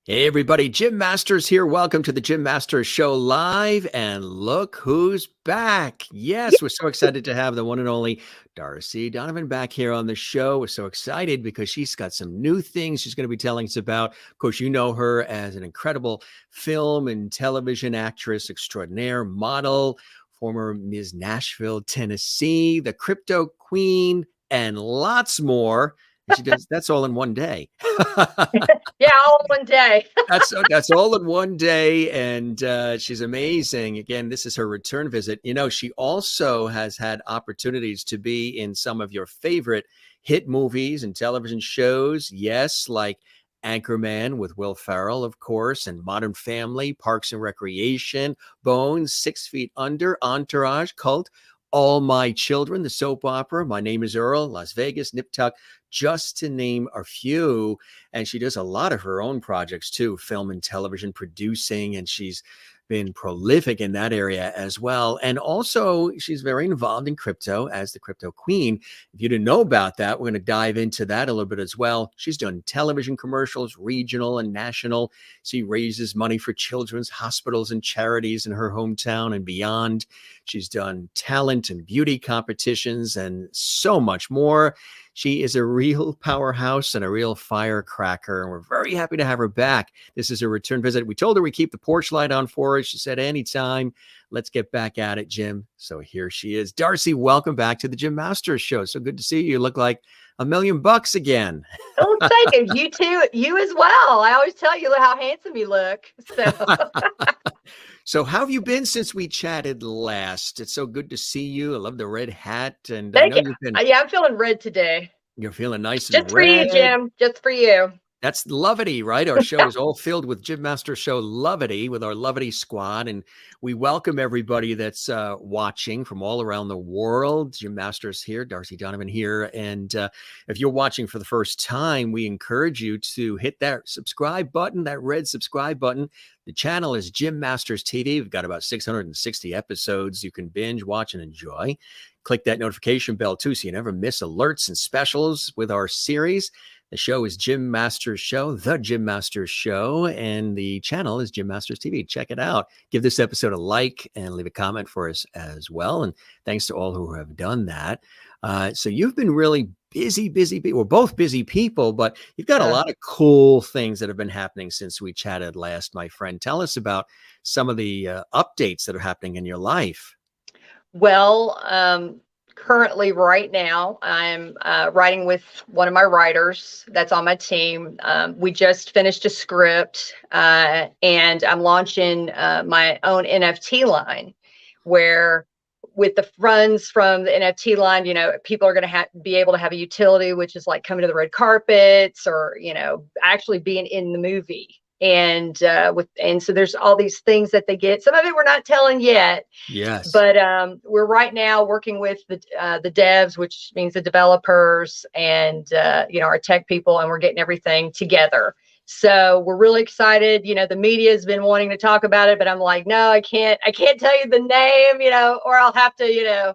Hey everybody, Jim Masters here. Welcome to the Jim Masters Show live. And look who's back. Yes, we're so excited to have the one and only Darcy Donavan back here on the show. We're so excited because she's got some new things she's going to be telling us about. Of course, you know her as an incredible film and television actress extraordinaire, model, former Ms. Nashville, Tennessee, the crypto queen, and lots more. And she does that's all in one day. Yeah, all in one day. That's all in one day, and she's amazing. Again, this is her return visit. You know, she also has had opportunities to be in some of your favorite hit movies and television shows. Yes, like Anchorman with Will Ferrell, of course, and Modern Family, Parks and Recreation, Bones, 6 Feet Under, Entourage, Cult, All My Children, the soap opera, My Name is Earl, Las Vegas, Nip Tuck, just to name a few. And she does a lot of her own projects too, film and television producing, and she's been prolific in that area as well. And also, she's very involved in crypto as the crypto queen. If you didn't know about that, we're going to dive into that a little bit as well. She's done television commercials, regional and national. She raises money for children's hospitals and charities in her hometown and beyond. She's done talent and beauty competitions and so much more. She is a real powerhouse and a real firecracker, and we're very happy to have her back. This is a return visit. We told her we keep the porch light on for her. She said, anytime. Let's get back at it, Jim. So here she is. Darcy, welcome back to the Jim Masters Show. So good to see you. You look like $1,000,000 again. Oh, thank you. You too. You as well. I always tell you how handsome you look. So how have you been since we chatted last? It's so good to see you. I love the red hat. And I Thank know you. you've been, Yeah, I'm feeling red today. you're feeling nice and Just for you, red. Jim. Just for you. That's Lovity, right? Our show is all filled with Jim Master Show Lovity with our Lovity squad. And we welcome everybody that's watching from all around the world. Jim Masters here, Darcy Donavan here. And if you're watching for the first time, we encourage you to hit that subscribe button, that red subscribe button. The channel is Jim Masters TV. We've got about 660 episodes you can binge, watch, and enjoy. Click that notification bell too so you never miss alerts and specials with our series. The show is Jim Masters Show, The Jim Masters Show, and the channel is Jim Masters TV. Check it out. Give this episode a like and leave a comment for us as well. And thanks to all who have done that. So you've been really busy. We're both busy people, but you've got a lot of cool things that have been happening since we chatted last, my friend. Tell us about some of the updates that are happening in your life. Well, currently right now I'm writing with one of my writers that's on my team. We just finished a script and I'm launching my own NFT line where with the funds from the NFT line, you know, people are going to be able to have a utility, which is like coming to the red carpets or, you know, actually being in the movie. And so there's all these things that they get. Some of it we're not telling yet. Yes. But we're right now working with the devs, which means the developers and you know, our tech people, and we're getting everything together. So we're really excited. You know, the media has been wanting to talk about it, but I'm like, no, I can't tell you the name, you know, or I'll have to, you know,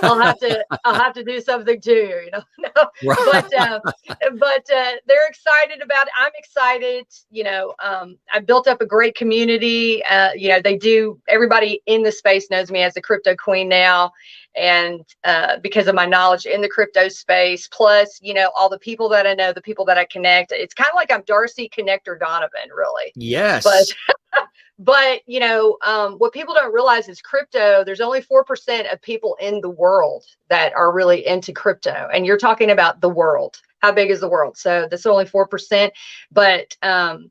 I'll have to do something to you, you know. No. Right. But they're excited about it. I'm excited. You know, I built up a great community. You know, everybody in the space knows me as the crypto queen now. And because of my knowledge in the crypto space, plus, you know, all the people that I know, the people that I connect, it's kind of like I'm Darcy Connector Donovan, really. Yes. But you know, what people don't realize is crypto, there's only 4% of people in the world that are really into crypto. And you're talking about the world. How big is the world? So that's only 4%. But I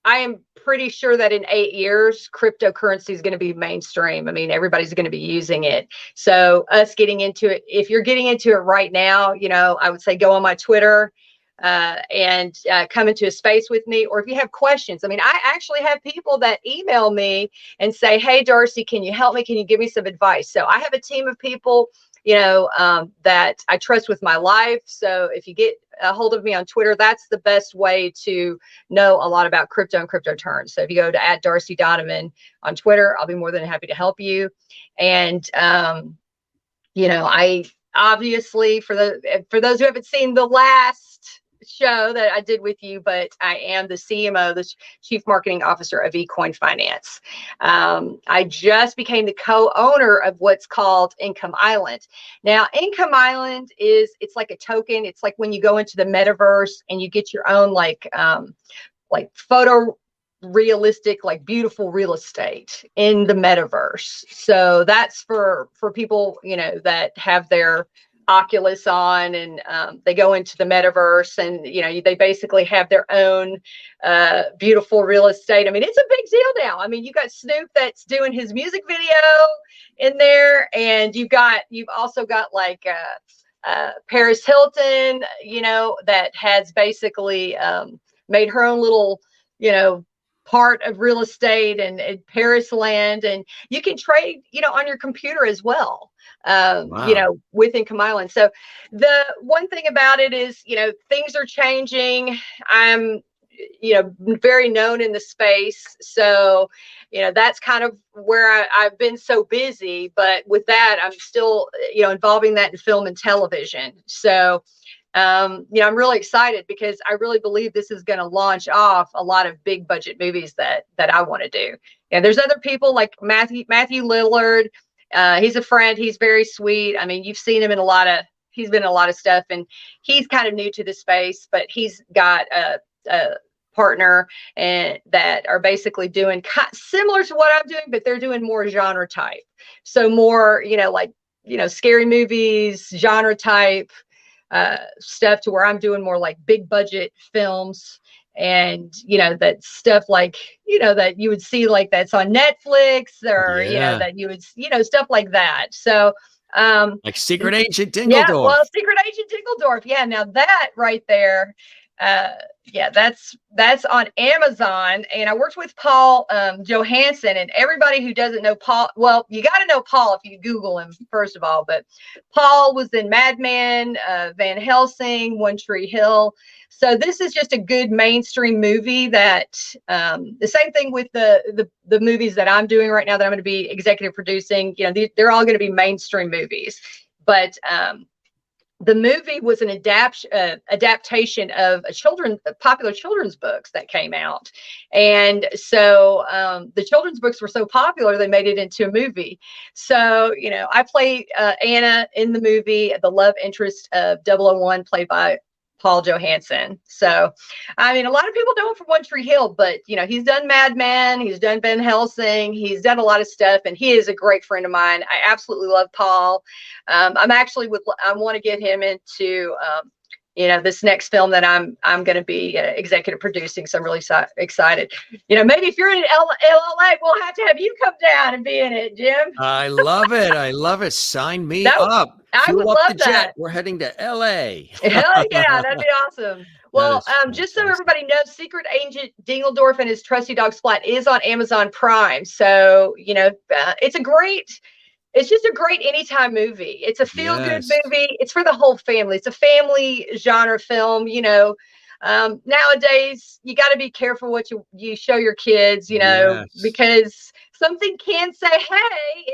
am pretty sure that in 8 years, cryptocurrency is going to be mainstream. I mean, everybody's going to be using it. So us getting into it, if you're getting into it right now, you know, I would say go on my Twitter and come into a space with me. Or if you have questions, I mean, I actually have people that email me and say, hey, Darcy, can you help me? Can you give me some advice? So I have a team of people, you know, that I trust with my life. So if you get a hold of me on Twitter, that's the best way to know a lot about crypto and crypto turns. So if you go to @Darcy Donavan on Twitter, I'll be more than happy to help you. And, you know, I obviously, for those who haven't seen the last show that I did with you, but I am the CMO, the Chief Marketing Officer of eCoin Finance. I just became the co-owner of what's called Income Island. Now, Income Island it's like a token. It's like when you go into the metaverse and you get your own like photo realistic, like beautiful real estate in the metaverse. So that's for people, that have their Oculus on and they go into the metaverse and, they basically have their own beautiful real estate. I mean, it's a big deal now. I mean, you got Snoop that's doing his music video in there, and you've also got like Paris Hilton, that has basically made her own little, part of real estate and Paris land, and you can trade, on your computer as well, Wow. with Income Island. So the one thing about it is, things are changing. I'm, very known in the space. So, that's kind of where I've been so busy, but with that, I'm still, involving that in film and television. So, I'm really excited because I really believe this is going to launch off a lot of big budget movies that I want to do. And there's other people like Matthew Lillard. He's a friend. He's very sweet. I mean, you've seen him he's been in a lot of stuff, and he's kind of new to the space, but he's got a partner and that are basically doing similar to what I'm doing, but they're doing more genre type. So more, scary movies, genre type stuff, to where I'm doing more like big budget films, and that stuff like that you would see like that's on Netflix, or Yeah. that you would stuff like that. So Like Secret Agent yeah, Dingledorf. well, Secret Agent Dingledorf, yeah, now that right there, yeah, that's on Amazon. And I worked with Paul Johansson, and everybody who doesn't know Paul, well, you got to know Paul if you Google him, first of all. But Paul was in Mad Men, Van Helsing, One Tree Hill. So this is just a good mainstream movie that the same thing with the movies that I'm doing right now that I'm going to be executive producing. They're all going to be mainstream movies, but the movie was an adaptation of popular children's books that came out. And so the children's books were so popular, they made it into a movie. So, I played Anna in the movie, the love interest of 001, played by Paul Johansson. So, I mean, a lot of people know him from One Tree Hill, but, he's done Mad Men, he's done Van Helsing, he's done a lot of stuff, and he is a great friend of mine. I absolutely love Paul. I want to get him into, this next film that I'm going to be executive producing. So I'm really excited. Maybe if you're in LA, we'll have to have you come down and be in it, Jim. I love it. I love it. Sign me No, up. I Fuel would up the love jet. that. We're heading to LA. Hell yeah, that'd be awesome. Well, just so everybody knows, Secret Agent Dingledorf and his trusty dog Splat is on Amazon Prime. So, it's just a great anytime movie. It's a feel-good Yes. movie. It's for the whole family. It's a family genre film. Nowadays you got to be careful what you show your kids, Yes. because something can say, hey,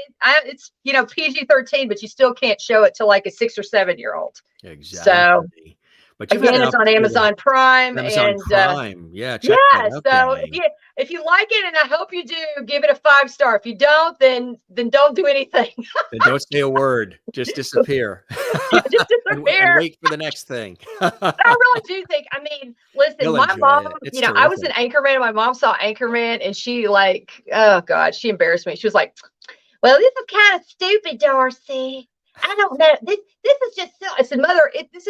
it's PG-13, but you still can't show it to like a 6 or 7-year-old. So Exactly. But you've had again, an it's on opportunity. Amazon Prime, Amazon and Prime. Yeah, check yeah. that out, So gang. if you like it, and I hope you do, give it a 5-star. If you don't, then don't do anything. Then don't say a word. Just disappear. Just and disappear. wait for the next thing. I really do think, I mean, listen, You'll my enjoy mom, it. It's I was in terrific. Anchorman, and my mom saw Anchorman, and she oh God, she embarrassed me. She was like, well, this is kind of stupid, Darcy. I don't know. This is just so. I said, Mother, this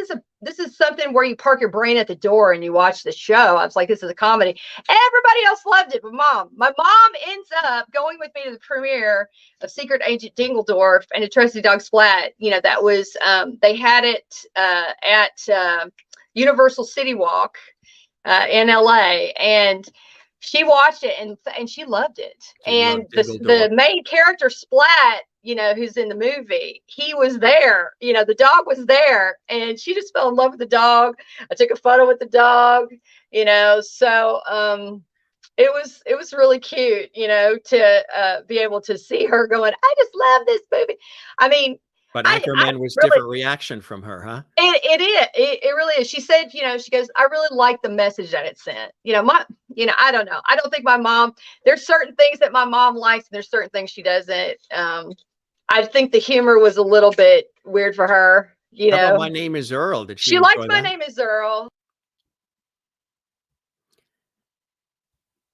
is something where you park your brain at the door and you watch the show. I was like, this is a comedy. Everybody else loved it, but my mom ends up going with me to the premiere of Secret Agent Dingledorf and a Trusty Dog Splat. That was they had it at Universal City Walk in LA, and she watched it and she loved it. And the main character Splat, who's in the movie, he was there, the dog was there, and she just fell in love with the dog. I took a photo with the dog, so it was really cute, to be able to see her going, I just love this movie. I mean, But I Anchorman was really, different reaction from her, huh? it really is. She said, she goes, I really like the message that it sent. I don't know. I don't think my mom, there's certain things that my mom likes and there's certain things she doesn't. I think the humor was a little bit weird for her, How about My Name is Earl? Did she She likes enjoy My that? Name is Earl.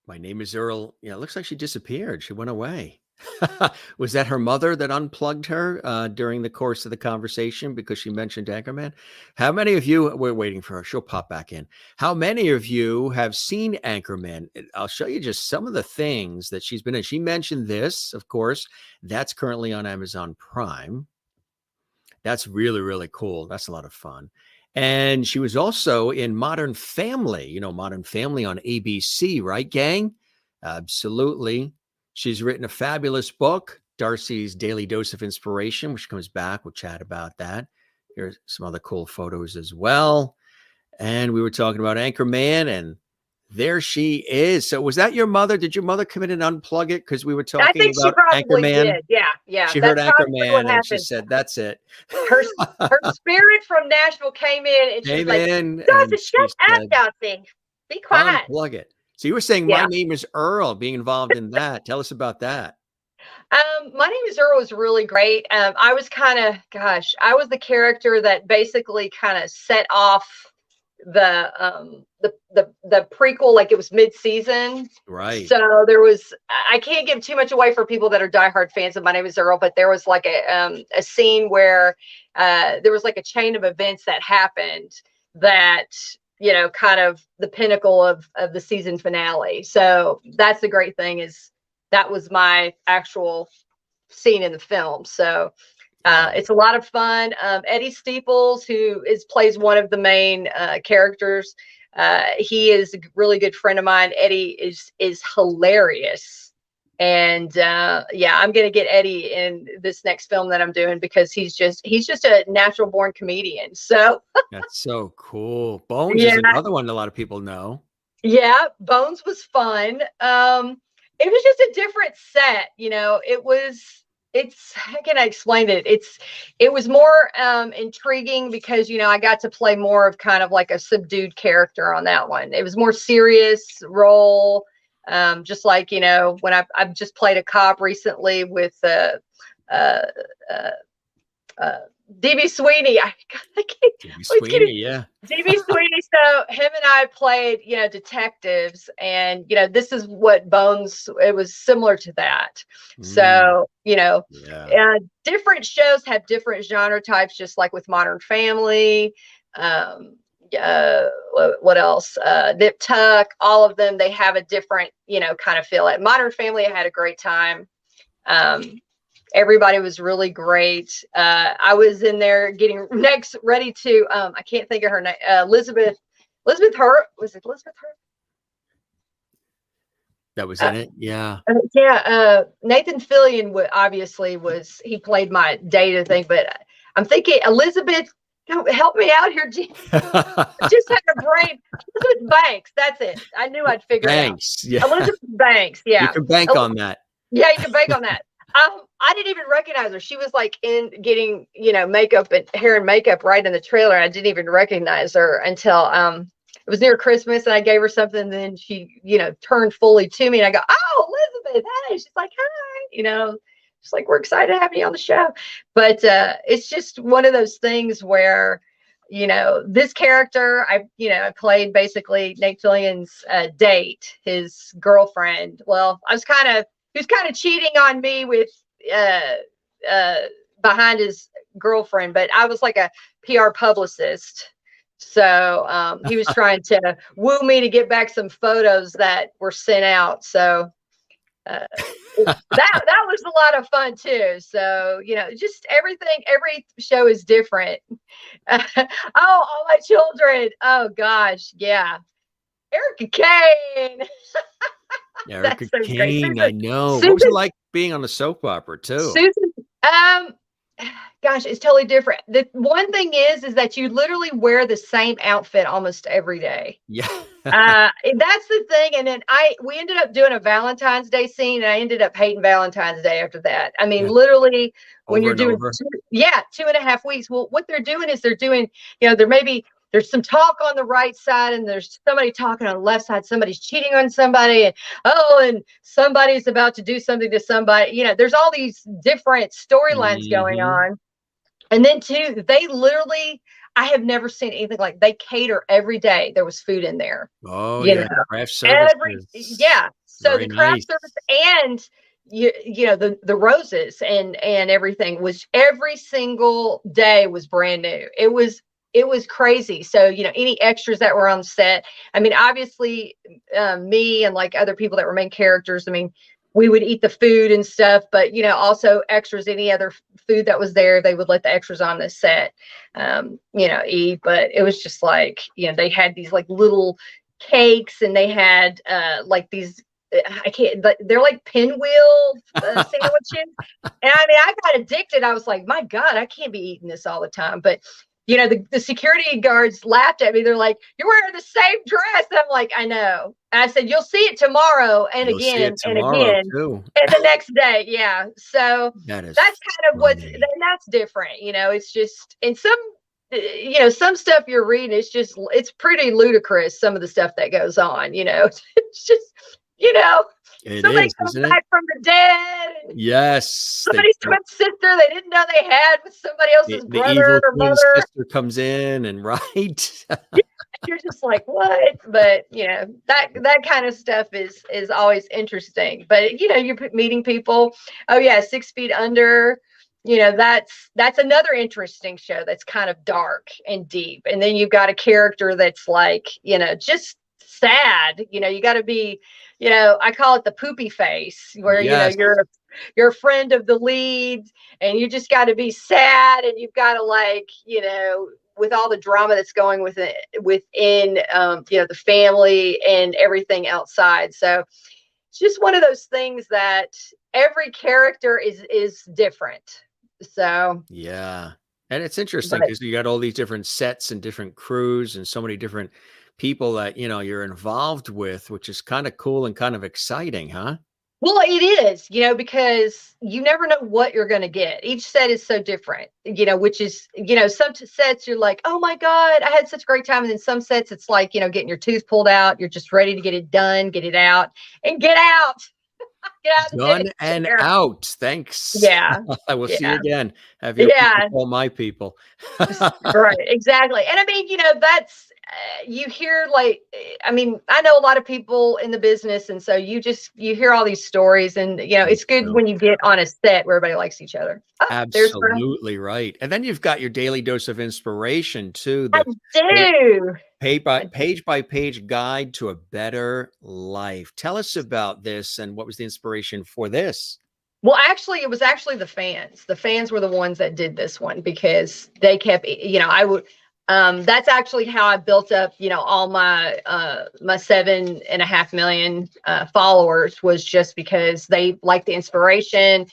My Name is Earl. Yeah, it looks like she disappeared. She went away. Was that her mother that unplugged her during the course of the conversation because she mentioned Anchorman? How many of you, we're waiting for her, she'll pop back in. How many of you have seen Anchorman? I'll show you just some of the things that she's been in. She mentioned this, of course. That's currently on Amazon Prime. That's really, really cool. That's a lot of fun. And she was also in Modern Family, Modern Family on ABC, right, gang? Absolutely. She's written a fabulous book, Darcy's Daily Dose of Inspiration, which comes back. We'll chat about that. Here's some other cool photos as well. And we were talking about Anchorman, and there she is. So was that your mother? Did your mother come in and unplug it? Because we were I talking think she about probably Anchorman. did. Yeah. She heard That's probably what Anchorman and she happened. said, that's it. Her spirit from Nashville came in and she was Came like, in and Darcy, she shut up, said, Darcy. Be quiet. unplug it. So you were saying My Yeah. Name is Earl, being involved in that. Tell us about that. My Name is Earl was really great. I was I was the character that basically kind of set off the prequel, like it was mid-season. Right. So I can't give too much away for people that are diehard fans of My Name is Earl, but there was like a scene where there was like a chain of events that happened that kind of the pinnacle of the season finale. So that's the great thing, is that was my actual scene in the film. So it's a lot of fun. Eddie Steeples, who plays one of the main characters, he is a really good friend of mine. Eddie is hilarious, and I'm gonna get Eddie in this next film that I'm doing because he's just a natural born comedian. So That's so cool. Bones is yeah, another one a lot of people know. yeah, Bones was fun. It was just a different set. How can I explain it? It was more intriguing because I got to play more of kind of like a subdued character on that one. It was more serious role. Just like when I've just played a cop recently with uh, DB Sweeney. I can't, DB Sweeney, yeah. DB Sweeney. So him and I played, detectives, and this is what Bones. It was similar to that. So Yeah. different shows have different genre types, just like with Modern Family. What else? Nip Tuck. All of them, they have a different, kind of feel. At Modern Family, I had a great time. Everybody was really great. I was in there getting ready to, I can't think of her name. Elizabeth Hurt. Was it Elizabeth Hurt? That was in it. Yeah. Nathan Fillion obviously he played my data thing, but I'm thinking Elizabeth, help me out here. I just had a brain. Elizabeth Banks. That's it. I knew I'd figure Banks. it out. Yeah. Elizabeth Banks. Yeah. You can bank on that. Yeah, you can bank on that. I didn't even recognize her. She was like in getting, makeup and hair and makeup right in the trailer. I didn't even recognize her until it was near Christmas and I gave her something. And then she, turned fully to me and I go, "Oh, Elizabeth, hey." She's like, "Hi," she's like, "We're excited to have you on the show." But it's just one of those things where, this character, I played basically Nate Fillion's date, his girlfriend. Well, he was kind of cheating on me with behind his girlfriend, but I was like a PR publicist. So he was trying to woo me to get back some photos that were sent out. So that was a lot of fun too. So, just every show is different. All my children. Oh gosh. Yeah. Erica Kane. Erica so Kane, I know. Susan, what was it like being on the soap opera too? Susan, gosh, it's totally different. The one thing is that you literally wear the same outfit almost every day. Yeah. That's the thing. And then we ended up doing a Valentine's Day scene, and I ended up hating Valentine's Day after that. I mean, Yeah. literally, when Over you're and doing over. 2.5 weeks. Well, what they're doing is they're doing, there's some talk on the right side, and there's somebody talking on the left side. Somebody's cheating on somebody, and somebody's about to do something to somebody. There's all these different storylines going Mhm. on. And then too, they literally, I have never seen anything like, they cater every day. There was food in there, Oh, you yeah, know, craft yeah. services. So Very the craft nice. service and the roses and everything was, every single day was brand new. It was crazy. So, any extras that were on set, I mean, obviously, me and like other people that were main characters, I mean, we would eat the food and stuff, but also extras, any other food that was there, they would let the extras on the set, eat. But it was just like, they had these like little cakes, and they had like these, I can't, but they're like pinwheel sandwiches. And I mean, I got addicted. I was like, my God, I can't be eating this all the time. But the security guards laughed at me. They're like, "You're wearing the same dress." And I'm like, I know. And I said, "You'll see it tomorrow and You'll see again it and tomorrow again too. and the next day." Yeah. So That is that's kind of funny. that's different. It's just, and some stuff you're reading, it's pretty ludicrous. Some of the stuff that goes on, it's just, you know, It somebody is, comes isn't it? back from the dead, and Yes, somebody's twin sister they didn't know they had with somebody the else's brother evil or twin mother. sister comes in and right? You're just like, what? But that kind of stuff is always interesting. But you're meeting people. Oh yeah, 6 feet under. That's another interesting show that's kind of dark and deep. And then you've got a character that's like, just sad. You got to be, I call it the poopy face, where Yes. you're a friend of the lead, and you just got to be sad, and you've got to, like, with all the drama that's going within the family and everything outside. So it's just one of those things that every character is different. So, Yeah. And it's interesting but because you got all these different sets and different crews and so many different people that, you're involved with, which is kind of cool and kind of exciting, huh? well, it is, because you never know what you're going to get. Each set is so different, which is, some sets you're like, oh my God, I had such a great time. And then some sets it's like, getting your tooth pulled out. You're just ready to get it done, get it out, and get out. Get out of the Done dang and chair. out. Thanks. Yeah. I will see you Yeah. again. Have your people Yeah. call my people. Right, exactly. And I mean, that's you hear, like, I mean, I know a lot of people in the business, and so you hear all these stories, and Me it's good too. when you get on a set where everybody likes each other. Oh, there's my, Absolutely right. And then you've got your daily dose of inspiration too, I the pa do. page by page guide to a better life. Tell us about this and what was the inspiration for this? Well, actually, it was actually the fans. The fans were the ones that did this one, because they kept, I would, that's actually how I built up, all my 7.5 million followers, was just because they liked the inspiration.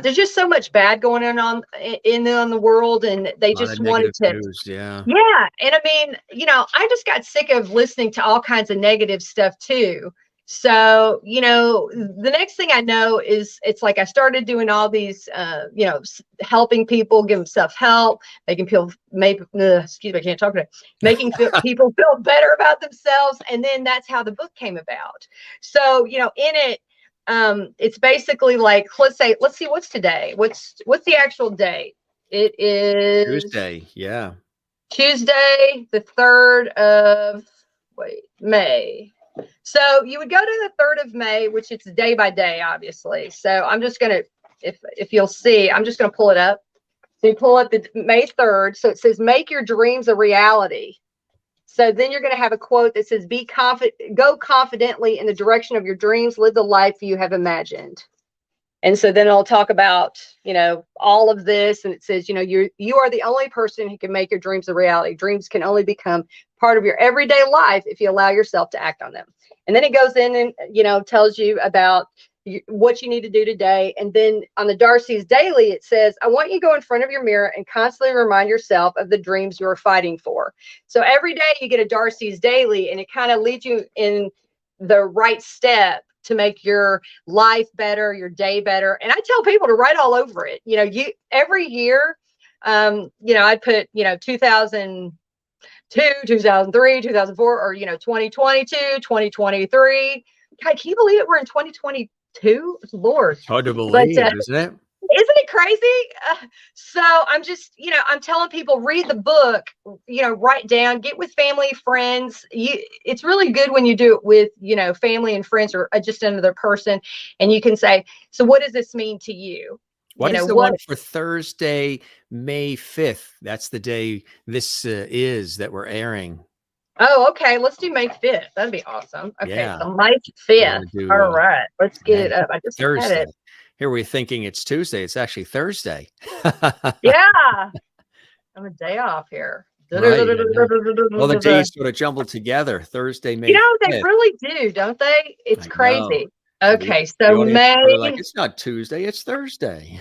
There's just so much bad going on the world, and they A lot just of wanted negative to, news, yeah. yeah. And I mean, I just got sick of listening to all kinds of negative stuff too. So, the next thing I know is, it's like I started doing all these, helping people, giving self-help, making people, excuse me, I can't talk today, people feel better about themselves. And then that's how the book came about. So, in it, it's basically like, let's see, what's today? What's the actual date? It is Tuesday, yeah. Tuesday, the 3rd of May. So you would go to the 3rd of May, which it's day by day, obviously. So I'm just gonna, if you'll see, I'm just gonna pull it up. So you pull up the May 3rd. So it says, "Make your dreams a reality." So then you're gonna have a quote that says, "Be confident, go confidently in the direction of your dreams, live the life you have imagined." And so then I'll talk about, all of this. And it says, you are the only person who can make your dreams a reality. Dreams can only become part of your everyday life if you allow yourself to act on them. And then it goes in and, tells you about, what you need to do today. And then on the Darcy's Daily, it says, I want you to go in front of your mirror and constantly remind yourself of the dreams you are fighting for. So every day you get a Darcy's Daily, and it kind of leads you in the right step to make your life better, your day better. And I tell people to write all over it. Every year, I put, 2002, 2003, 2004, or, 2022, 2023. God, can you believe it? We're in 2022. Lord. Hard to But believe, isn't it? isn't it crazy? So I'm just, I'm telling people, read the book, write down, get with family, friends. It's really good when you do it with, family and friends, or just another person. And you can say, so what does this mean to you? What is the one for Thursday, May 5th? That's the day this is that we're airing. Oh, okay. Let's do May 5th. That'd be awesome. Okay, Yeah. so May 5th. All right. Let's get it up. I just Thursday. had it. Here we're thinking it's Tuesday. It's actually Thursday. Yeah. I'm a day off here. Right, well, the days sort of jumbled together. Thursday, May 5th. They really do, don't they? It's crazy. Okay, so May. Like, it's not Tuesday, it's Thursday.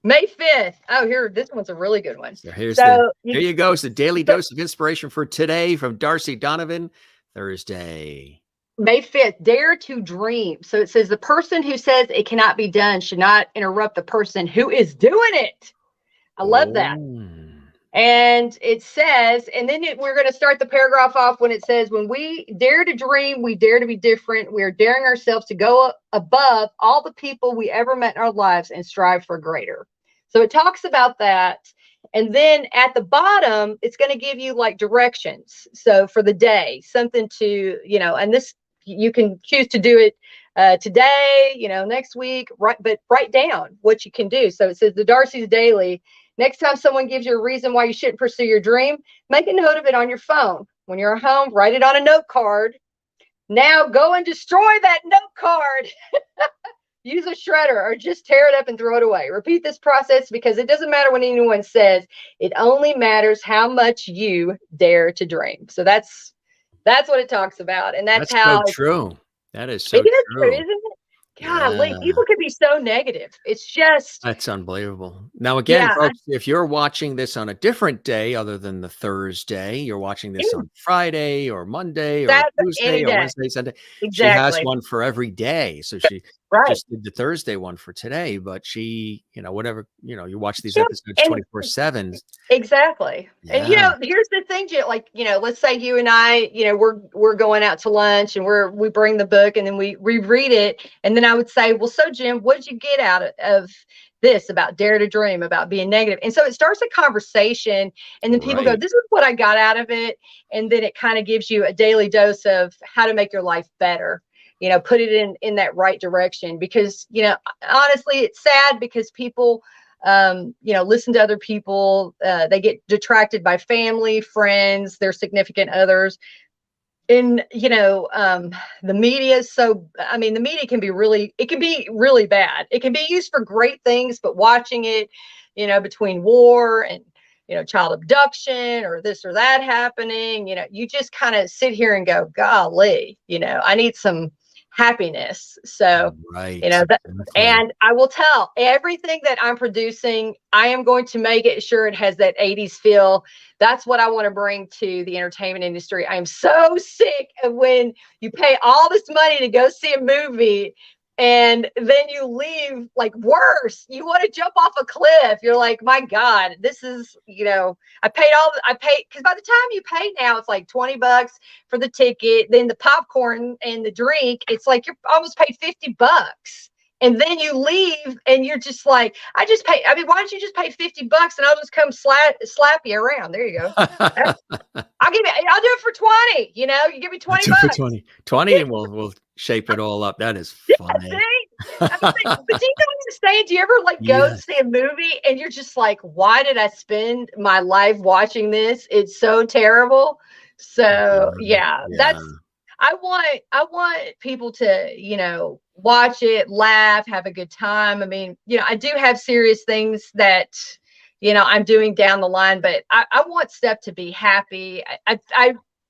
May 5th. Oh, here, this one's a really good one. So there you go. It's the daily dose of inspiration for today from Darcy Donavan, Thursday. May 5th, dare to dream. So it says the person who says it cannot be done should not interrupt the person who is doing it. I love that. And it says, and then we're going to start the paragraph off when it says, when we dare to dream, we dare to be different. We are daring ourselves to go above all the people we ever met in our lives and strive for greater. So it talks about that. And then at the bottom, it's going to give you like directions. So for the day, something to, and this, you can choose to do it today, next week, right? But write down what you can do. So it says the Darcy's Daily. Next time someone gives you a reason why you shouldn't pursue your dream, make a note of it on your phone. When you're at home, write it on a note card. Now go and destroy that note card. Use a shredder or just tear it up and throw it away. Repeat this process because it doesn't matter what anyone says. It only matters how much you dare to dream. So that's what it talks about. And that's how so true. That is so true, isn't it? Golly, people can be so negative. It's just, that's unbelievable. Now, again, folks, if you're watching this on a different day other than the Thursday, you're watching this on Friday or Monday or Tuesday or Wednesday, Sunday. Exactly. She has one for every day. So she just did the Thursday one for today, but she, whatever, you watch these episodes 24/7. Exactly. Yeah. And here's the thing, like, let's say you and I, we're going out to lunch and we bring the book and then we reread it. And then I would say, well, so Jim, what did you get out of this about dare to dream, about being negative? And so it starts a conversation and then people go, this is what I got out of it. And then it kind of gives you a daily dose of how to make your life better. Put it in that right direction, because, honestly, it's sad because people, listen to other people, they get detracted by family, friends, their significant others. And, the media is the media can be really bad. It can be used for great things, but watching it, between war and, child abduction or this or that happening, you just kind of sit here and go, golly, I need some happiness. So, and I will tell everything that I'm producing, I am going to make it sure it has that 80s feel. That's what I want to bring to the entertainment industry. I am so sick of when you pay all this money to go see a movie and then you leave like worse. You want to jump off a cliff. You're like, my God, this is, I paid, because by the time you pay now, it's like $20 for the ticket, then the popcorn and the drink. It's like you're almost paid $50. And then you leave and you're just like, I just pay. Why don't you just pay $50 and I'll just come slap you around. There you go. I'll do it for 20, you give me $20. 20 and we'll shape it all up. That is funny. But do you know what I'm saying? Do you ever go see a movie and you're just like, why did I spend my life watching this? It's so terrible. So that's, I want people to, watch it, laugh, have a good time. I do have serious things that, I'm doing down the line, but I want Steph to be happy. I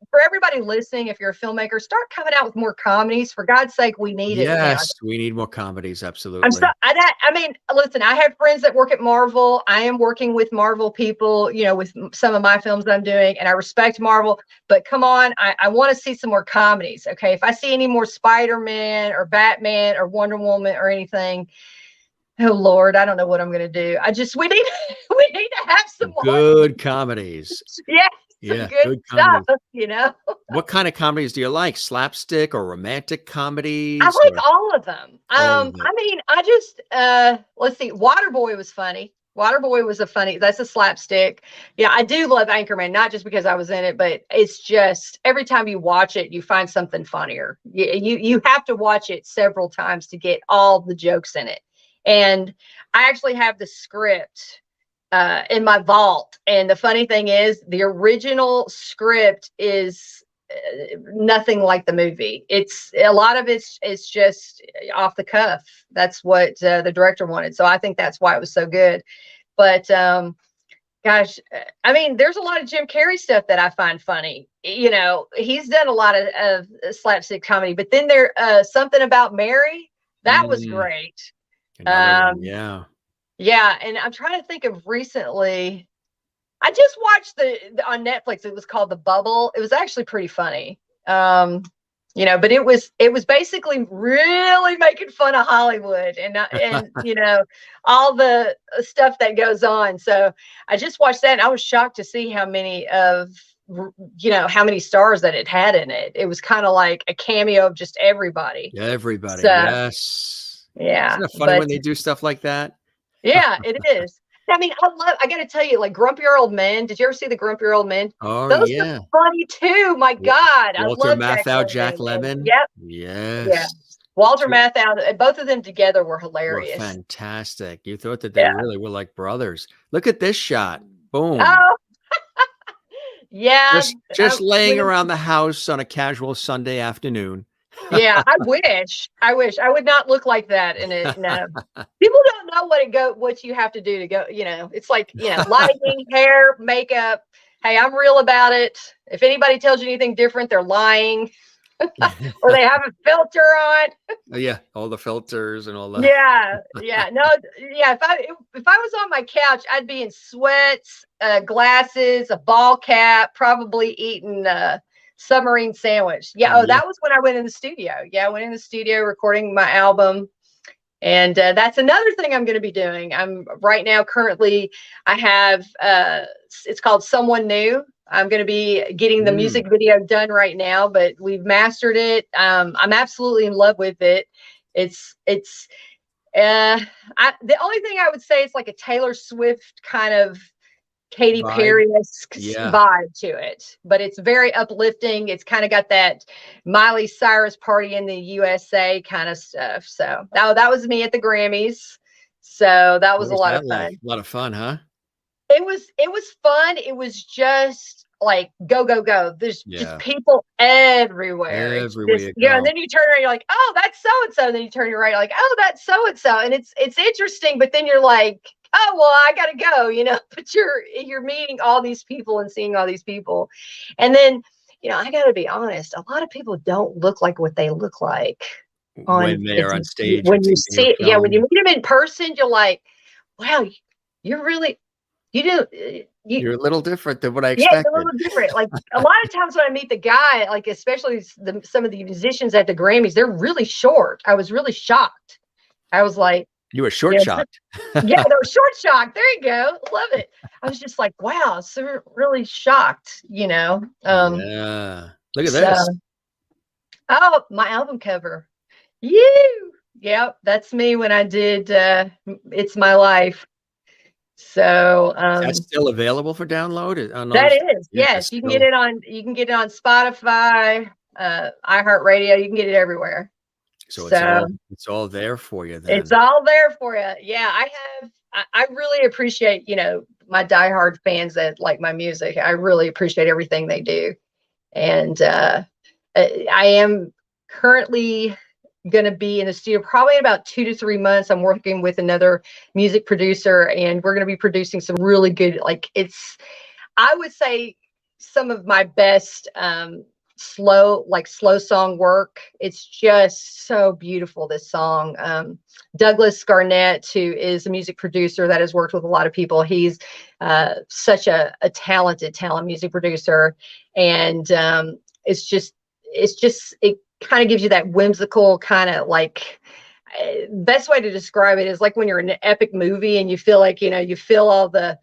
for everybody listening, if you're a filmmaker, start coming out with more comedies. For God's sake, we need it now. Yes, we need more comedies. I'm Absolutely. I mean, listen, I have friends that work at Marvel. I am working with Marvel people, you know, with some of my films that I'm doing, and I respect Marvel. But come on, I want to see some more comedies. Okay, if I see any more Spider-Man or Batman or Wonder Woman or anything, oh Lord, I don't know what I'm gonna do. We need we need to have some more. Good comedies. Yeah, some Yeah, good good stuff, comedies. you know. What kind of comedies do you like? Slapstick or romantic comedies? I like all of them. All of it. I mean, I just let's see, Waterboy was funny. Waterboy was that's a slapstick. Yeah, I do love Anchorman, not just because I was in it, but it's just every time you watch it, you find something funnier. You have to watch it several times to get all the jokes in it. And I actually have the script in my vault. And the funny thing is, the original script is nothing like the movie. It's a lot of it's just off the cuff. That's what the director wanted. So I think that's why it was so good. But gosh, I mean, there's a lot of Jim Carrey stuff that I find funny. You know, he's done a lot of slapstick comedy. But then there Something About Mary, that was great. Another one, yeah. Yeah, and I'm trying to think of recently. I just watched on Netflix. It was called The Bubble. It was actually pretty funny. You know, but it was basically really making fun of Hollywood and you know, all the stuff that goes on. So I just watched that and I was shocked to see how many stars that it had in it. It was kind of like a cameo of just everybody. Everybody, So, yes. yeah. Isn't it funny when they do stuff like that? Yeah, it is. I mean, I got to tell you, like Grumpier Old Men. Did you ever see the Grumpier Old Men? Oh, Those yeah. were funny too. My God, I Walter love Matthau, Jack Lemmon. Lemmon. Yep. Yes. Yeah. Walter Matthau. Both of them together were Were hilarious. fantastic. You thought that they really were like brothers. Look at this shot. Boom. Oh, yeah. Just laying around the house on a casual Sunday afternoon. Yeah, I wish I would not look like that in it. No, people don't know what you have to do to go. You know, it's like, you know, lighting, hair, makeup. Hey, I'm real about it. If anybody tells you anything different, they're lying, or they have a filter on. Yeah, all the filters and all that. Yeah, no, yeah. If I was on my couch, I'd be in sweats, glasses, a ball cap, probably eating submarine sandwich. Yeah. Oh, that was when I went in the studio. Yeah, I went in the studio recording my album. And that's another thing I'm going to be doing. I'm right now currently, I have it's called Someone New. I'm going to be getting the music video done right now, but we've mastered it. I'm absolutely in love with it. The only thing I would say is like a Taylor Swift kind of Katy Perry-esque vibe to it, but it's very uplifting. It's kind of got that Miley Cyrus Party in the USA kind of stuff. So that was me at the Grammys. So that was a lot of fun. A lot of fun, huh? It was fun. It was just like go. There's just people everywhere. And then you turn around, you're like, oh, that's so and so. And then you turn right, you're like, oh, that's so and so. And it's interesting, but then you're like, oh, well, I gotta go, you know. But you're meeting all these people and seeing all these people, and then, you know, I gotta be honest, a lot of people don't look like what they look like when they are on stage. When you see it, when you meet them in person, you're like, wow, you're really, you're a little different than what I expected. Yeah, a little different. Like a lot of times when I meet the guy, like especially some of the musicians at the Grammys, they're really short. I was really shocked. I was like, you were short shocked. Yeah, they were short shocked. There you go. Love it. I was just like, wow, so really shocked, you know. Yeah. Look at this. Oh, my album cover. You. Yep, that's me when I did It's My Life. So that's still available for download. That is, yes. You can get it on Spotify, iHeartRadio. You can get it everywhere. So it's all there for you then. It's all there for you. Yeah, I really appreciate, you know, my diehard fans that like my music. I really appreciate everything they do. And I am currently going to be in the studio probably in about 2 to 3 months. I'm working with another music producer, and we're going to be producing some really good, like I would say some of my best slow song work. It's just so beautiful, this song. Douglas Garnett, who is a music producer that has worked with a lot of people, he's such a talented music producer. And it kind of gives you that whimsical kind of like, best way to describe it is like when you're in an epic movie and you feel like, you feel all the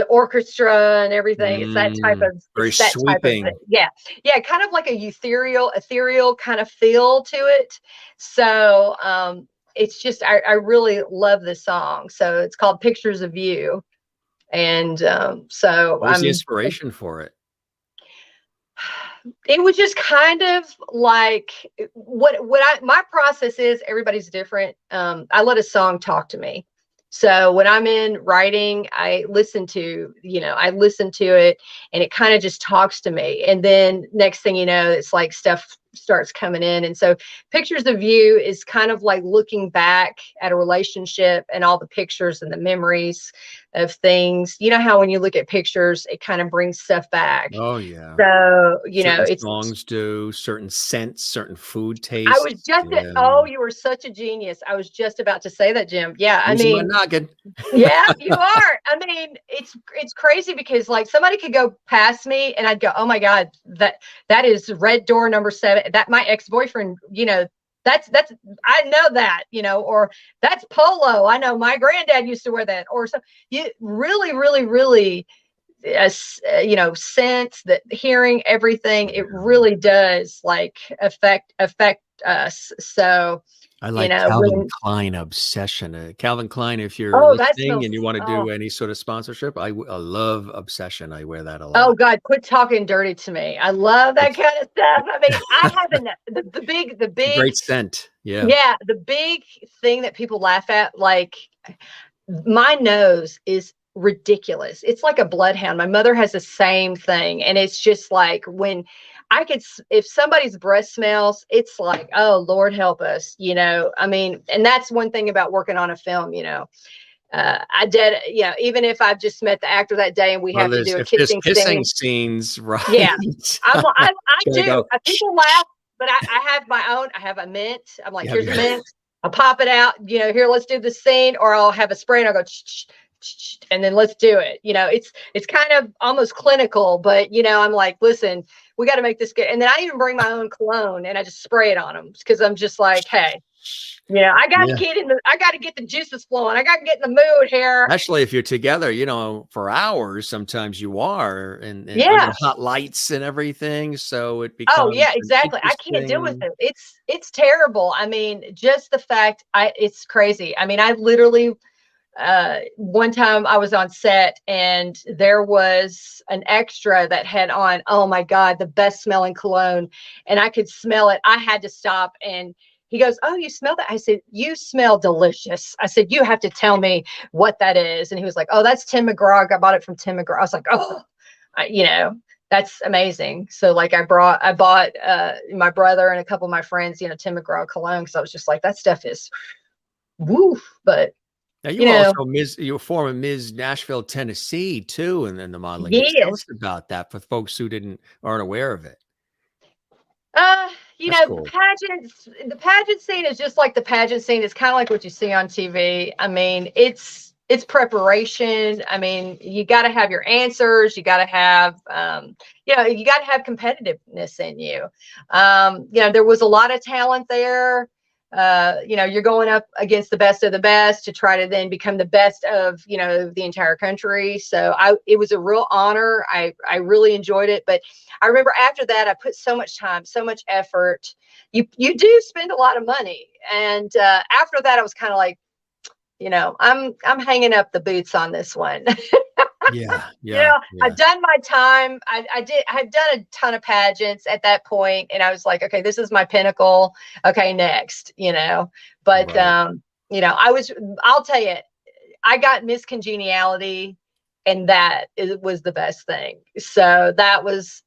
orchestra and everything. Very It's that type of sweeping. thing. Yeah. Yeah. Kind of like a ethereal kind of feel to it. So, it's just, I really love this song. So it's called Pictures of You. And, so What was the inspiration for it? it was just kind of like my process is, everybody's different. I let a song talk to me. So when I'm in writing, I listen to it, and it kind of just talks to me. And then next thing you know, it's like stuff starts coming in. And so Pictures of You is kind of like looking back at a relationship and all the pictures and the memories of things. You know how when you look at pictures, it kind of brings stuff back. Oh yeah. So, Certain it's, songs do, certain scents, certain food I was tastes. just, Yeah. oh, you were such a genius. I was just about to say that, Jim. Yeah. I Using my mean, noggin. yeah, you are. I mean, it's crazy because like somebody could go past me and I'd go, oh my God, that is red door number 7. That my ex-boyfriend, that's I know that, or that's polo. I know my granddad used to wear that. Or so you really, really, really, sense that, hearing everything, it really does like affect us. So, I like Calvin when, Klein Obsession. Calvin Klein, if you're oh, that listening and you smells, want to oh. do any sort of sponsorship, I love Obsession. I wear that a Oh lot. God, quit talking dirty to me. I love that It's kind of stuff. I mean, I haven't the a big, great scent. Yeah. yeah, the big thing that people laugh at, like my nose is ridiculous. It's like a bloodhound. My mother has the same thing. And it's just like when if somebody's breath smells, it's like, oh, Lord help us, I mean, and that's one thing about working on a film, I did, even if I've just met the actor that day and we Well, have to do a if there's kissing kissing scene. scenes, right? Yeah, I Gotta do. go. People laugh, but I have my own. I have a mint. I'm like, You have here's your a mint. I'll pop it out. Here, let's do the scene. Or I'll have a spray and I'll go, and then let's do it. It's kind of almost clinical, but I'm like, listen, we got to make this good. And then I even bring my own cologne and I just spray it on them because I'm just like, hey, I got to Yeah. get the juices flowing. I got to get in the mood here. Especially if you're together, for hours, sometimes you are, and under Yeah. hot lights and everything. So it Oh becomes yeah, an exactly. I can't deal with interesting. it. It's terrible. I mean, just the fact it's crazy. I mean, I literally one time I was on set and there was an extra that had on, oh my God, the best smelling cologne. And I could smell it. I had to stop, and he goes, oh, you smell that? I said, you smell delicious. I said, you have to tell me what that is. And he was like, oh, that's Tim McGraw. I bought it from Tim McGraw. I was like, oh, that's amazing. So like I bought my brother and a couple of my friends, Tim McGraw cologne. So I was just like, that stuff is woo. But Now you you were know, also you were former Ms. Nashville, Tennessee, too, and then the modeling days. Tell yes. us about that for folks who aren't aware of it. Uh, That's cool. the pageant scene is just like the pageant scene. It's kind of like what you see on TV. I mean, it's preparation. I mean, you got to have your answers. You got to have, you got to have competitiveness in you. There was a lot of talent there. You're going up against the best of the best to try to then become the best of, the entire country. So it was a real honor. I really enjoyed it. But I remember after that, I put so much time, so much effort. You do spend a lot of money. And after that, I was kind of like, I'm hanging up the boots on this one. Yeah, yeah, I've yeah. done my time. I've done a ton of pageants at that point, and I was like, okay, this is my pinnacle. Okay, next, but Right. I'll tell you, I got Miss Congeniality, and was the best thing. So that was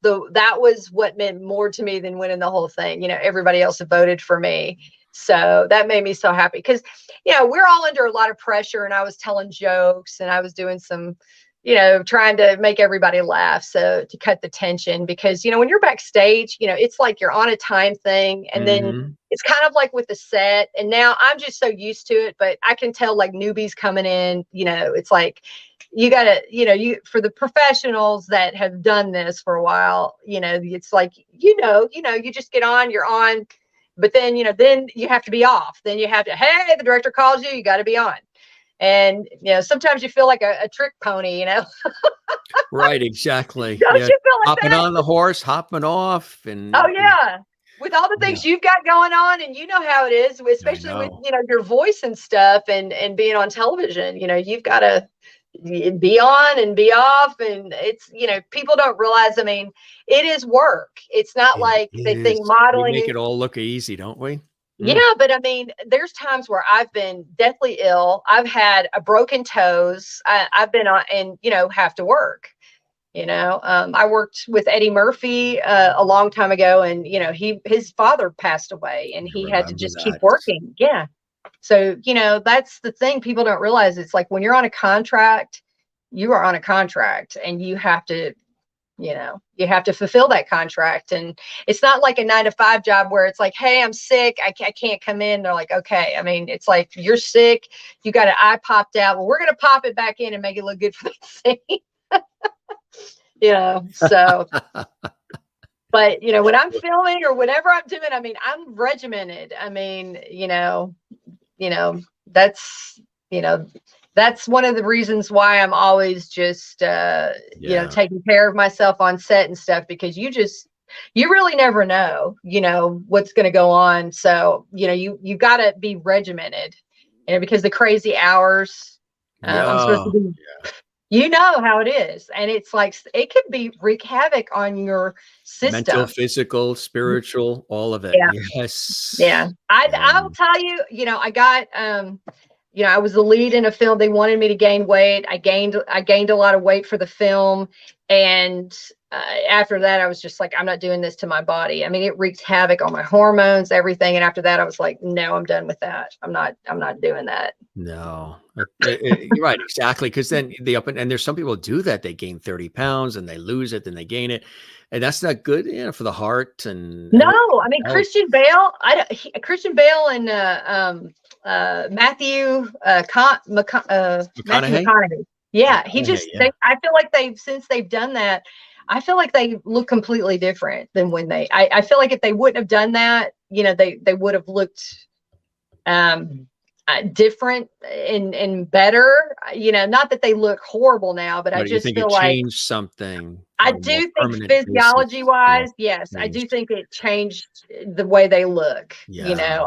what meant more to me than winning the whole thing. Everybody else had voted for me. So that made me so happy because, we're all under a lot of pressure, and I was telling jokes and I was doing some, trying to make everybody laugh. So to cut the tension, because, when you're backstage, it's like you're on a time thing. And then it's kind of like with the set. And now I'm just so used to it, but I can tell like newbies coming in, it's like, you gotta, for the professionals that have done this for a while, it's like, you just get on, you're on, but then, then you have to be off. Then you have to, hey, the director calls you, you got to be on. And, sometimes you feel like a trick pony, Right, exactly. Don't Yeah, you feel like hopping that? on the horse, hopping off, and Oh, yeah. With all the things you've got going on, and you know how it is, I especially with, know. your voice and stuff, and being on television, you've got to be on and be off. And it's, people don't realize, I mean, it is work. It's not It like they think is. We modeling make is. it all look easy, don't we? Yeah, but I mean, there's times where I've been deathly ill. I've had a broken toes. I've been on and, have to work. I worked with Eddie Murphy a long time ago, and, his father passed away and I he had to remember just keep that. working. Yeah. So, that's the thing people don't realize. It's like when you're on a contract, you are on a contract and you have to fulfill that contract. And it's not like a 9 to 5 job where it's like, hey, I'm sick, I can't come in. They're like, okay. I mean, it's like, you're sick, you got an eye popped out, well, we're going to pop it back in and make it look good for the scene. So but when I'm filming or whatever I'm doing, I mean, I'm regimented. I mean, that's that's one of the reasons why I'm always just taking care of myself on set and stuff, because you really never know what's going to go on. So you got to be regimented, because the crazy hours. I'm supposed to be. How it is, and it's like it could be wreak havoc on your system. Mental, physical, spiritual, all of it. Yeah. Yes. Yeah. I will tell you, I got I was the lead in a film. They wanted me to gain weight. I gained a lot of weight for the film. And after that, I was just like, I'm not doing this to my body. I mean, it wreaked havoc on my hormones, everything. And after that, I was like, no, I'm done with that. I'm not doing that. No, you're right, exactly. Because then and there's some people who do that. They gain 30 pounds and they lose it, then they gain it, and that's not good, for the heart and No, everything I mean, else. Christian Bale and Matthew McConaughey. McConaughey. Yeah, Yeah. I feel like since they've done that, I feel like they look completely different than when I feel like if they wouldn't have done that, they would have looked different and better. Not that they look horrible now, but I But you just think it feel like changed something I on a more do think permanent physiology basis? Yeah, wise, yes, I do changed. think it changed the way they look, Yeah.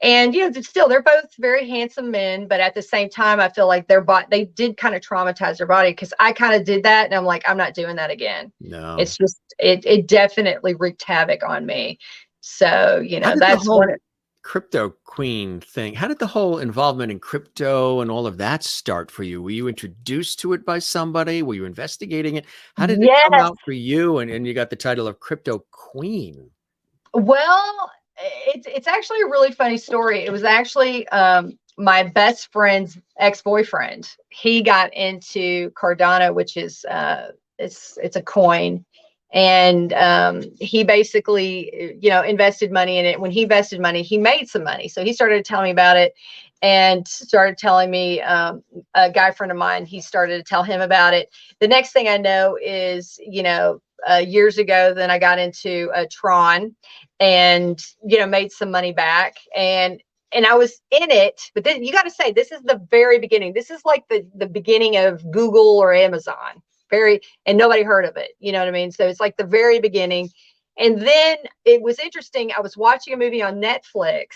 and still they're both very handsome men, but at the same time, I feel like they did kind of traumatize their body, because I kind of did that, and I'm like, I'm not doing that again. No. It's just it definitely wreaked havoc on me. So How did the that's whole one. crypto queen thing, how did the whole involvement in crypto and all of that start for you? Were you introduced to it by somebody? Were you investigating it? How did it come Yes. out for you? And you got the title of crypto queen. Well, it's actually a really funny story. It was actually my best friend's ex-boyfriend. He got into Cardano, which is it's a coin, and he basically invested money in it. When he invested money, he made some money, so he started telling me about it, and started telling me a guy friend of mine. He started to tell him about it. The next thing I know is years ago, then I got into Tron, and made some money back, and I was in it. But then you got to say, this is the very beginning. This is like the beginning of Google or Amazon. And nobody heard of it. You know what I mean? So it's like the very beginning. And then it was interesting. I was watching a movie on Netflix,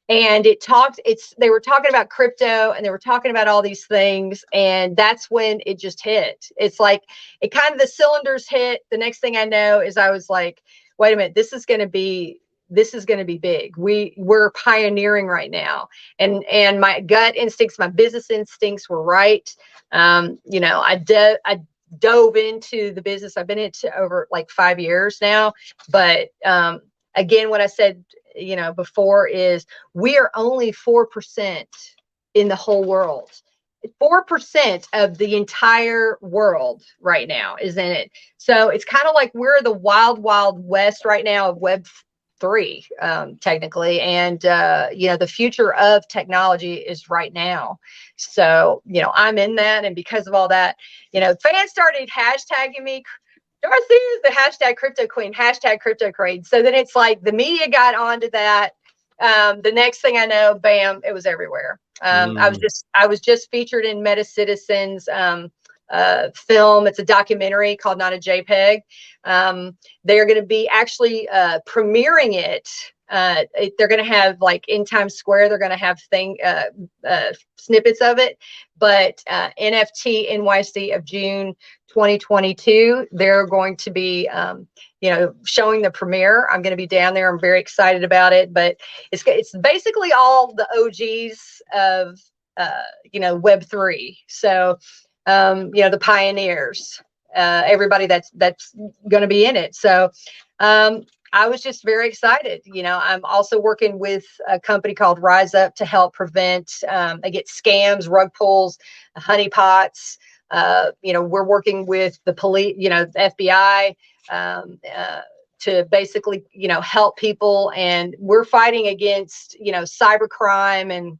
and they were talking about crypto, and they were talking about all these things. And that's when it just hit. It's like it kind of, the cylinders hit. The next thing I know is I was like, wait a minute, this is going to be big. We're pioneering right now. And my gut instincts, my business instincts were right. I dove into the business. I've been into over like 5 years now. But again, what I said, before is we are only 4% in the whole world. 4% of the entire world right now is in it. So it's kind of like we're the wild, wild west right now of Web3, technically. And, the future of technology is right now. So, I'm in that. And because of all that, fans started hashtagging me. Darcy is the hashtag crypto queen, hashtag crypto queen. So then it's like the media got onto that. The next thing I know, bam, it was everywhere. I was just featured in Meta Citizens film. It's a documentary called Not a JPEG. They're going to be actually premiering it. They're going to have, like, in Times Square, they're going to have snippets of it. But NFT NYC of June 2022, they're going to be showing the premiere. I'm going to be down there. I'm very excited about it. But it's basically all the OGs of Web3. So the pioneers, everybody that's going to be in it. So I was just very excited. I'm also working with a company called Rise Up to help prevent against scams, rug pulls, honeypots. We're working with the police, the FBI, to basically, help people. And we're fighting against, cybercrime, and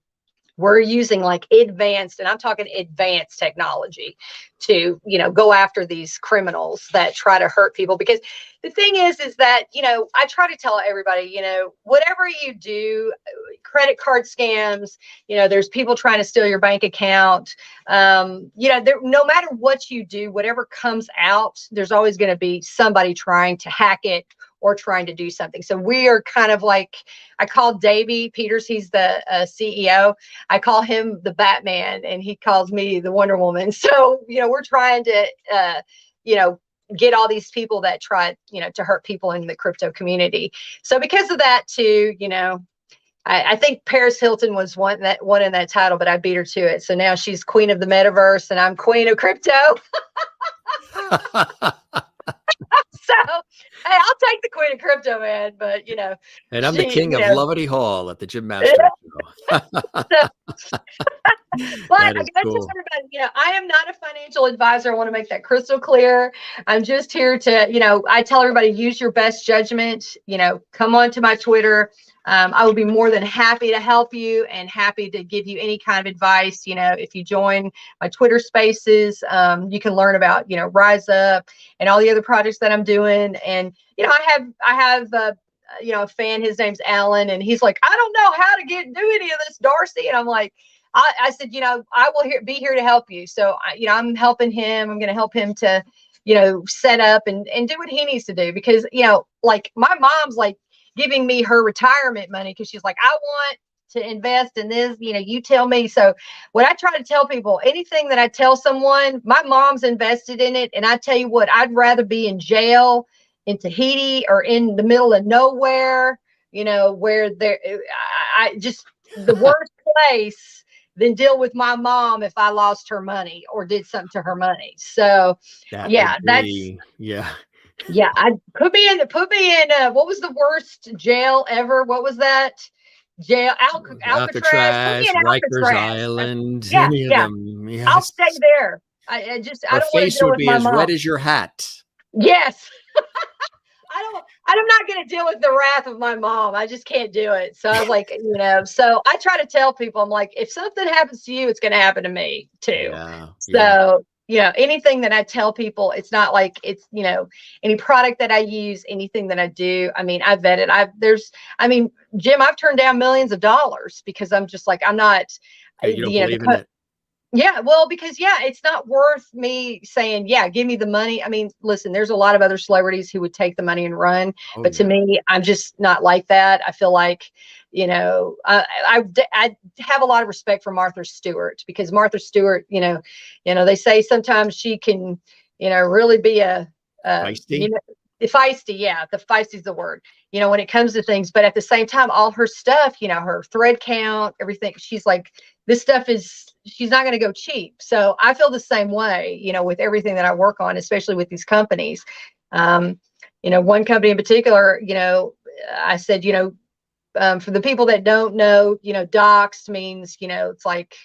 we're using like advanced, and I'm talking advanced technology to, go after these criminals that try to hurt people. Because the thing is that, I try to tell everybody, whatever you do, credit card scams, there's people trying to steal your bank account. No matter what you do, whatever comes out, there's always going to be somebody trying to hack it or trying to do something. So we are kind of like, I call Davey Peters, he's the CEO. I call him the Batman, and he calls me the Wonder Woman. So, we're trying to, get all these people that try, to hurt people in the crypto community. So because of that too, I think Paris Hilton was one in that title, but I beat her to it. So now she's queen of the metaverse, and I'm queen of crypto. So, hey, I'll take the queen of crypto, man. But and I'm the king of Lovety Hall at the Jim Master Show. But I gotta tell everybody, I am not a financial advisor. I want to make that crystal clear. I'm just here to, I tell everybody, use your best judgment. Come on to my Twitter. I will be more than happy to help you and happy to give you any kind of advice. If you join my Twitter spaces, you can learn about, Rise Up and all the other projects that I'm doing. And, I have a fan, his name's Alan, and he's like, I don't know how to do any of this, Darcy. And I'm like, I said, I will be here to help you. So, I'm helping him. I'm going to help him to, set up and do what he needs to do. Because, like my mom's like giving me her retirement money because she's like, I want to invest in this, you tell me. So what I try to tell people, anything that I tell someone, my mom's invested in it. And I tell you what, I'd rather be in jail in Tahiti or in the middle of nowhere, where I just the worst place than deal with my mom if I lost her money or did something to her money. So I put me in what was the worst jail ever? What was that? Jail, Alcatraz, Rikers Island, any of them. Yes. I'll stay there. I don't want to deal with my mom. Her face would be as red as your hat. Yes. I'm not going to deal with the wrath of my mom. I just can't do it. So I was like, so I try to tell people, I'm like, if something happens to you, it's going to happen to me too. So, anything that I tell people, it's not like it's, any product that I use, anything that I do. I mean, I vet it. Jim, I've turned down millions of dollars because I'm just like, I'm not, you don't believe in it. Yeah, well, because it's not worth me saying, give me the money. I mean, listen, there's a lot of other celebrities who would take the money and run, but to me, I'm just not like that. I feel like, I have a lot of respect for Martha Stewart, because Martha Stewart, they say sometimes she can, really be feisty. Feisty, the feisty is the word, when it comes to things. But at the same time, all her stuff, her thread count, everything, she's like, this stuff she's not going to go cheap. So I feel the same way, with everything that I work on, especially with these companies. One company in particular, I said, for the people that don't know, doxed means, it's like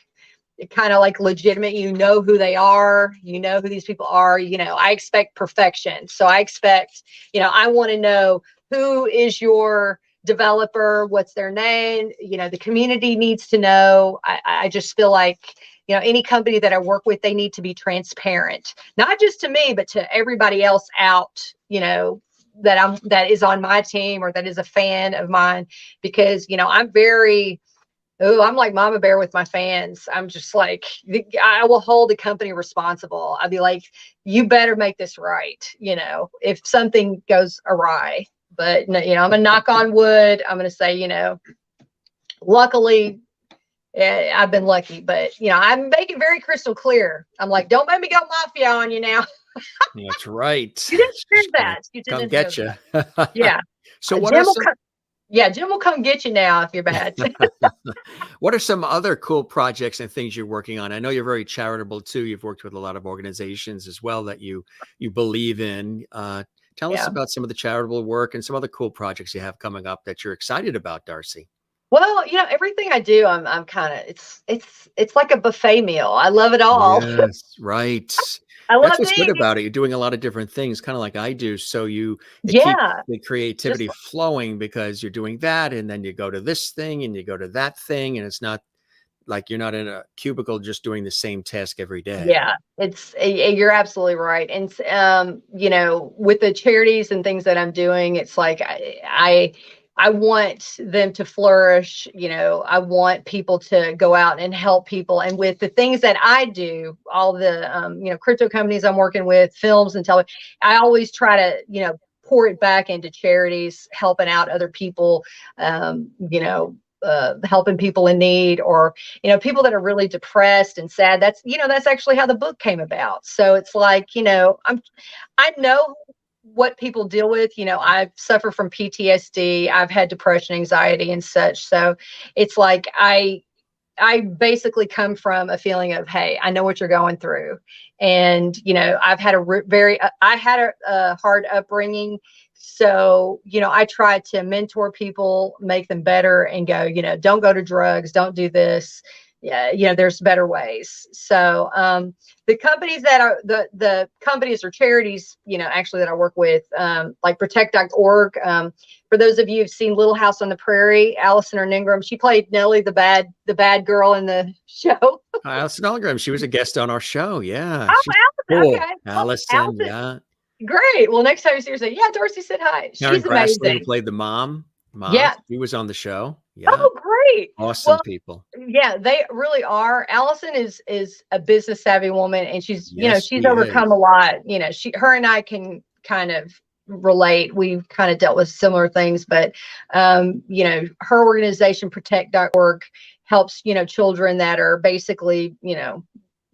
kind of like legitimate. You know who they are. You know who these people are. You know, I expect perfection. So I expect, you know, I want to know who is your developer, what's their name. You know, the community needs to know. I just feel like, you know, any company that I work with, they need to be transparent, not just to me, but to everybody else out, you know, that is on my team or that is a fan of mine, because, you know, I'm like mama bear with my fans. I'm just like, I will hold the company responsible. I'll be like, you better make this right, you know, if something goes awry. But, you know, I'm gonna knock on wood. I'm gonna say, you know, luckily, I've been lucky, but, you know, I'm making very crystal clear. I'm like, don't make me go mafia on you now. That's right. You didn't She's hear gonna that. You come didn't hear get you. that. Yeah. So what are Jim will some come. Yeah, Jim will come get you now if you're bad. what are some other cool projects and things you're working on? I know you're very charitable too. You've worked with a lot of organizations as well that you believe in. Tell us Yeah. about some of the charitable work and some other cool projects you have coming up that you're excited about, Darcy. Well, you know, everything I do, I'm kind of, it's like a buffet meal. I love it all. Yes, right. I That's love what's good being, about it. You're doing a lot of different things, kind of like I do. So it keeps yeah, the just creativity flowing because you're doing that, and then you go to this thing and you go to that thing, and it's not like you're not in a cubicle just doing the same task every day. yeah, you're absolutely right. And you know, with the charities and things that I'm doing, it's like I want them to flourish. You know, I want people to go out and help people. And with the things that I do, all the you know, crypto companies I'm working with, films and television, I always try to, you know, pour it back into charities, helping out other people. You know, helping people in need, or, you know, people that are really depressed and sad. That's, you know, that's actually how the book came about. So it's like, you know, I know what people deal with. You know, I suffer from PTSD. I've had depression, anxiety, and such. So it's like I basically come from a feeling of, hey, I know what you're going through. And, you know, I've had I had a hard upbringing. So, you know, I try to mentor people, make them better, and go, you know, don't go to drugs, don't do this. Yeah, you know, there's better ways. So, the companies that are the companies or charities, you know, actually that I work with, like protect.org. For those of you who've seen Little House on the Prairie, Allison Ingram, she played Nellie, the bad girl in the show. Alison Algram, she was a guest on our show. Yeah, Oh, she's Allison. cool. Okay. Well, Allison, Allison, yeah. great. Well, next time you see her, say, yeah, Darcy said hi. Karen She's Grassley, who amazing. played the mom, Yeah. she was on the show. Yeah, Oh, great. awesome Well, people. yeah, they really are. Allison is a business savvy woman, and she's, you know, Yes, she's she overcome a is. lot. You know, her and I can kind of relate. We've kind of dealt with similar things, but you know, her organization protect.org helps, you know, children that are basically, you know,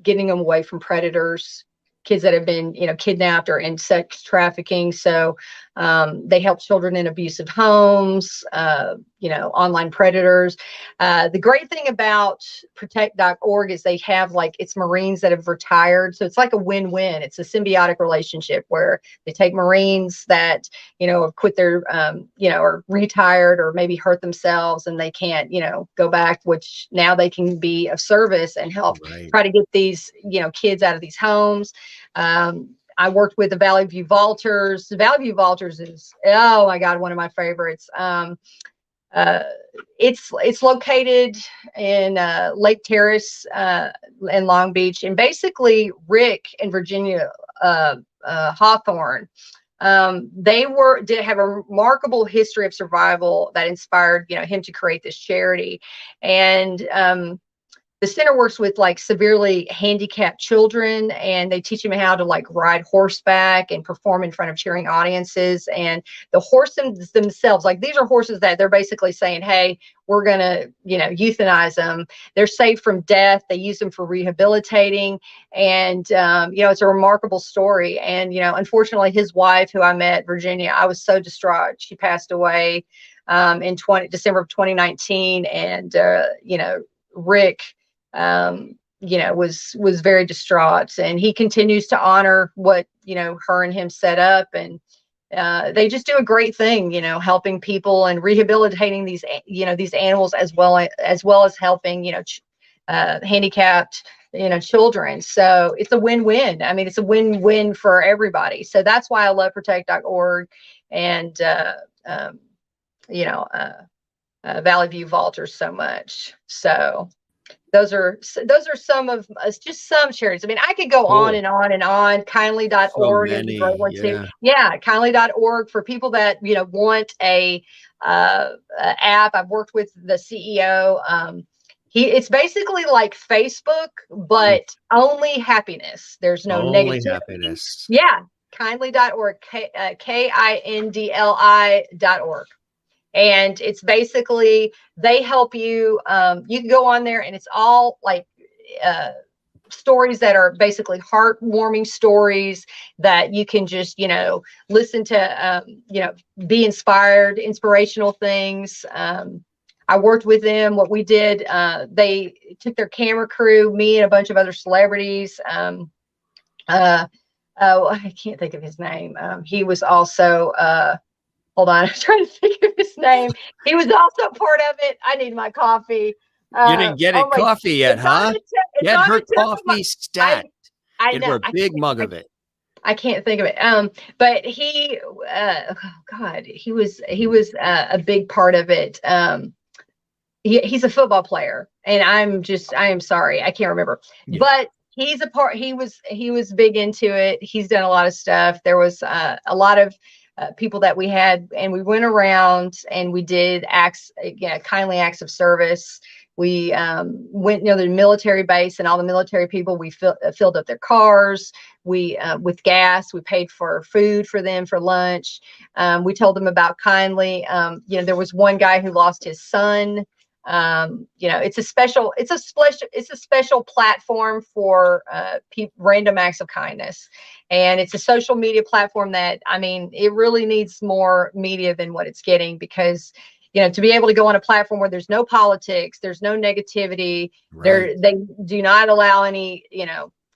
getting them away from predators, kids that have been, you know, kidnapped or in sex trafficking. So they help children in abusive homes, you know, online predators. The great thing about protect.org is they have, like, it's Marines that have retired. So it's like a win-win. It's a symbiotic relationship where they take Marines that, you know, have quit their, you know, or retired or maybe hurt themselves and they can't, you know, go back, which now they can be of service and help Right. try to get these, you know, kids out of these homes. I worked with the Valley View Vaulters. The Valley View Vaulters is, oh my God, one of my favorites. It's located in Lake Terrace in Long Beach, and basically Rick and Virginia Hawthorne. Did have a remarkable history of survival that inspired, you know, him to create this charity. And the center works with, like, severely handicapped children, and they teach them how to, like, ride horseback and perform in front of cheering audiences. And the horses themselves, like, these are horses that they're basically saying, hey, we're going to, you know, euthanize them. They're safe from death. They use them for rehabilitating. And, you know, it's a remarkable story. And, you know, unfortunately, his wife, who I met, Virginia, I was so distraught. She passed away in December of 2019. And, you know, Rick, you know, was very distraught, and he continues to honor what, you know, her and him set up. And they just do a great thing, you know, helping people and rehabilitating these, you know, these animals, as well as helping, you know, handicapped, children. So it's a win-win. I mean, it's a win-win for everybody. So that's why I love protect.org and, Valley View Vaulters so much. So those are some of just some charities. I mean, I could go on Cool. and on and on. So Kindly.org is a great many. one too. Yeah. Yeah, kindly.org for people that want a app. I've worked with the CEO. It's basically like Facebook, but only happiness. There's no Only negativity. happiness. Yeah, kindly.org, kindli.org. And it's basically, they help you. You can go on there and it's all like stories that are basically heartwarming stories that you can just, listen to, be inspired, inspirational things. I worked with them. What we did, they took their camera crew, me and a bunch of other celebrities. I can't think of his name. He was also, hold on, I'm trying to think of his name. He was also part of it. I need my coffee. You didn't get it coffee yet, huh? It's Get on her the tip of coffee stat. I Get know. her a big mug of it. I can't think of it. But he, oh God, he was a big part of it. He's a football player, and I am sorry, I can't remember. Yeah. But he's a part. He was big into it. He's done a lot of stuff. There was a lot of people that we had, and we went around and we did kindly acts of service. We went near the military base, and all the military people, we filled up their cars. We with gas. We paid for food for them for lunch. We told them about Kindly. There was one guy who lost his son. It's a special platform for random acts of kindness, and it's a social media platform that, I mean, it really needs more media than what it's getting, because to be able to go on a platform where there's no politics, there's no negativity, right. They do not allow any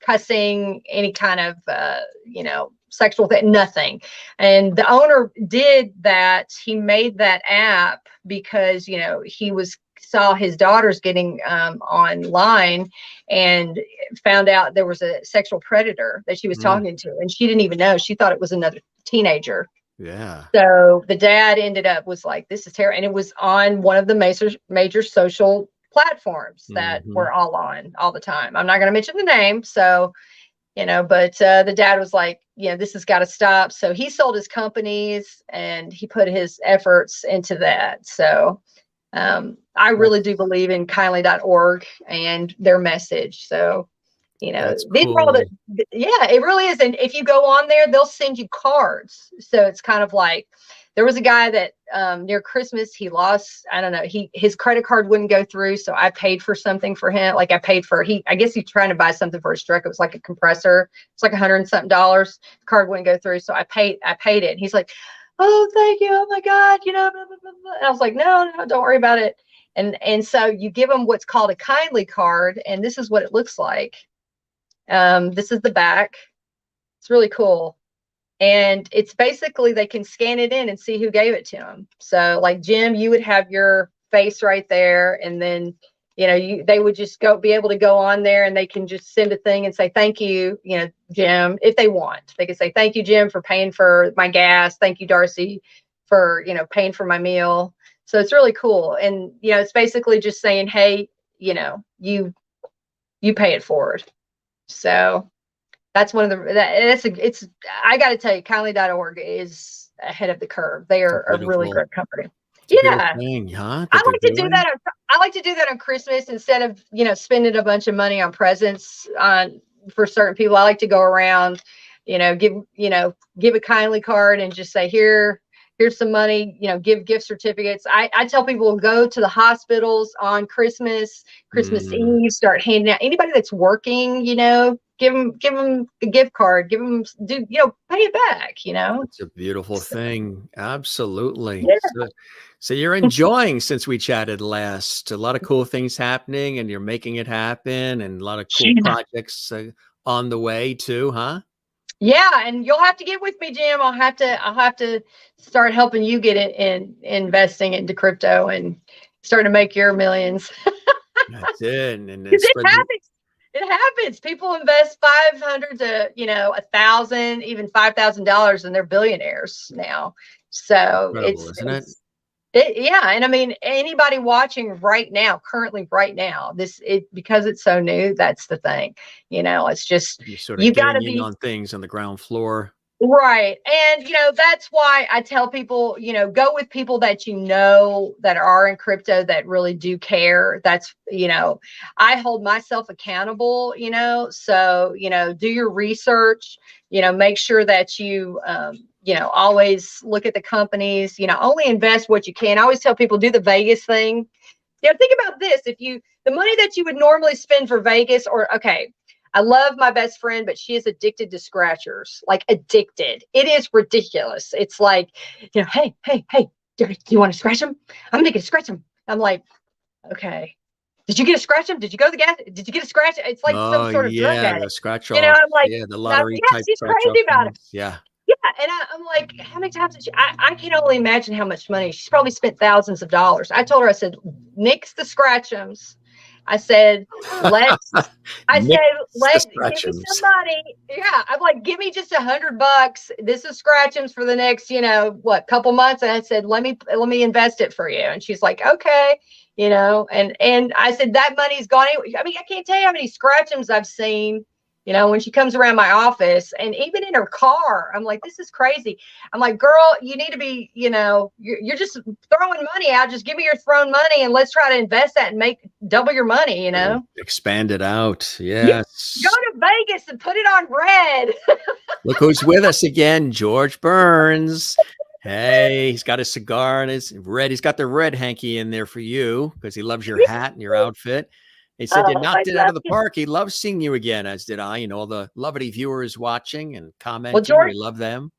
cussing, any kind of sexual thing, nothing. And the owner did that. He made that app because he saw his daughters getting online and found out there was a sexual predator that she was talking to, and she didn't even know. She thought it was another teenager. Yeah. So the dad was like, this is terrible. And it was on one of the major social platforms that we're all on all the time. I'm not going to mention the name. So, but the dad was like, this has got to stop. So he sold his companies and he put his efforts into that. So I really do believe in kindly.org and their message. So, these are all it really is. And if you go on there, they'll send you cards. So it's kind of like, there was a guy that near Christmas, he lost, I don't know, his credit card wouldn't go through. So I paid for something for him. Like I guess he's trying to buy something for his truck. It was like a compressor. It's like $100 and something. The card wouldn't go through. So I paid it. And he's like, oh, thank you. Oh my God. Blah, blah, blah, blah. And I was like, no, don't worry about it. And so you give them what's called a Kindly card. And this is what it looks like. This is the back. It's really cool. And it's basically, they can scan it in and see who gave it to them. So like Jim, you would have your face right there. And then, they would just be able to go on there and they can just send a thing and say, thank you, Jim, if they want. They can say, thank you, Jim, for paying for my gas. Thank you, Darcy, for, paying for my meal. So it's really cool. And, it's basically just saying, hey, you pay it forward. So that's one of the, I got to tell you, kindly.org is ahead of the curve. They are a really great company. Yeah. Thing, huh, I like to do that. I like to do that on Christmas instead of, spending a bunch of money on presents for certain people. I like to go around, give a Kindly card and just say, here's some money, give gift certificates. I tell people, go to the hospitals on Christmas Eve, start handing out, anybody that's working, give them a gift card, pay it back, It's a beautiful thing. Absolutely. Yeah. So you're enjoying, since we chatted last, a lot of cool things happening, and you're making it happen, and a lot of cool projects on the way too, huh? Yeah, and you'll have to get with me, Jim. I'll have to start helping you get in investing into crypto and start to make your millions. That's it. And then Because it spread the happens. It happens. People invest 500 to, 1,000, even $5,000, and they're billionaires now. So incredible, isn't it? yeah. And I mean, anybody watching right now, currently right now, because it's so new, that's the thing. It's just, You're sort of you got to getting in be on things on the ground floor. right. And, that's why I tell people, go with people that that are in crypto that really do care. That's, I hold myself accountable, so, do your research, make sure that always look at the companies, only invest what you can. I always tell people, do the Vegas thing. Think about this. The money that you would normally spend for Vegas, or, okay, I love my best friend, but she is addicted to scratchers, like addicted. It is ridiculous. It's like, hey, do you want to scratch them? I'm going to scratch them. I'm like, okay. Did you get a scratch them? Did you go to the gas? Did you get a scratch? It's like some Oh sort of drug yeah, the addict. scratch off. I'm like, Yeah, the yeah, lottery type she's scratch off crazy about it. things. Yeah. Yeah, and I'm like, how many times did I can only imagine how much money. She's probably spent thousands of dollars. I told her, I said, nix the scratchums. I said, let's Mix the give me scratchums. some money. Yeah. I'm like, give me just $100. This is scratchums for the next, couple months. And I said, let me invest it for you. And she's like, okay. And I said, that money's gone. I mean, I can't tell you how many scratchums I've seen, when she comes around my office, and even in her car. I'm like, this is crazy. I'm like, girl, you need to be, you're just throwing money out. Just give me your thrown money and let's try to invest that and make double your money, Expand it out. Yeah, Yes. go to Vegas and put it on red. Look who's with us again, George Burns. Hey, he's got a cigar and his red. He's got the red hanky in there for you because he loves your hat and your outfit. He said you Oh, I knocked it out love of the you. park. He loves seeing you again, as did I. All the lovely viewers watching and commenting. Well, We love them.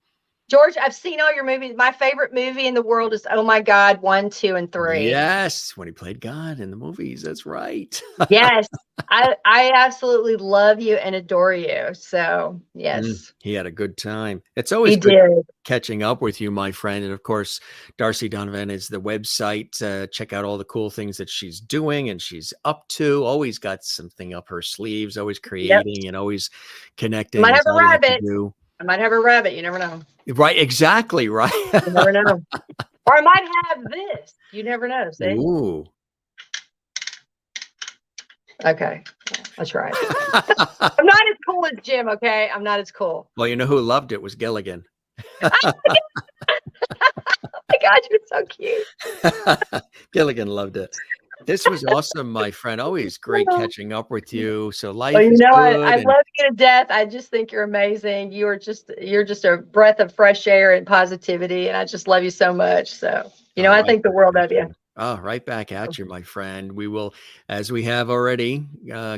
George, I've seen all your movies. My favorite movie in the world is Oh My God 1, 2, and 3. Yes, when he played God in the movies. That's right. Yes, I absolutely love you and adore you. So yes, He had a good time. It's he always good did. catching up with you, my friend. And of course, Darcy Donavan is the website. Check out all the cool things that she's doing and she's up to. Always got something up her sleeves, always Yep. creating and always connecting. Might That's have a all you have to rabbit. do. I might have a rabbit. You never know. Right, exactly, right. You never know. Or I might have this. You never know. See? Ooh. Okay. That's right. I'm not as cool as Jim, okay? I'm not as cool. Well, you know who loved it was Gilligan. Oh my God, you're so cute. Gilligan loved it. This was awesome, my friend. Always great catching up with you. So life Well, is good. I love you to death. I just think you're amazing. You're just a breath of fresh air and positivity, and I just love you so much. So, I think the world of you. Oh, right back at you, my friend. We will, as we have already,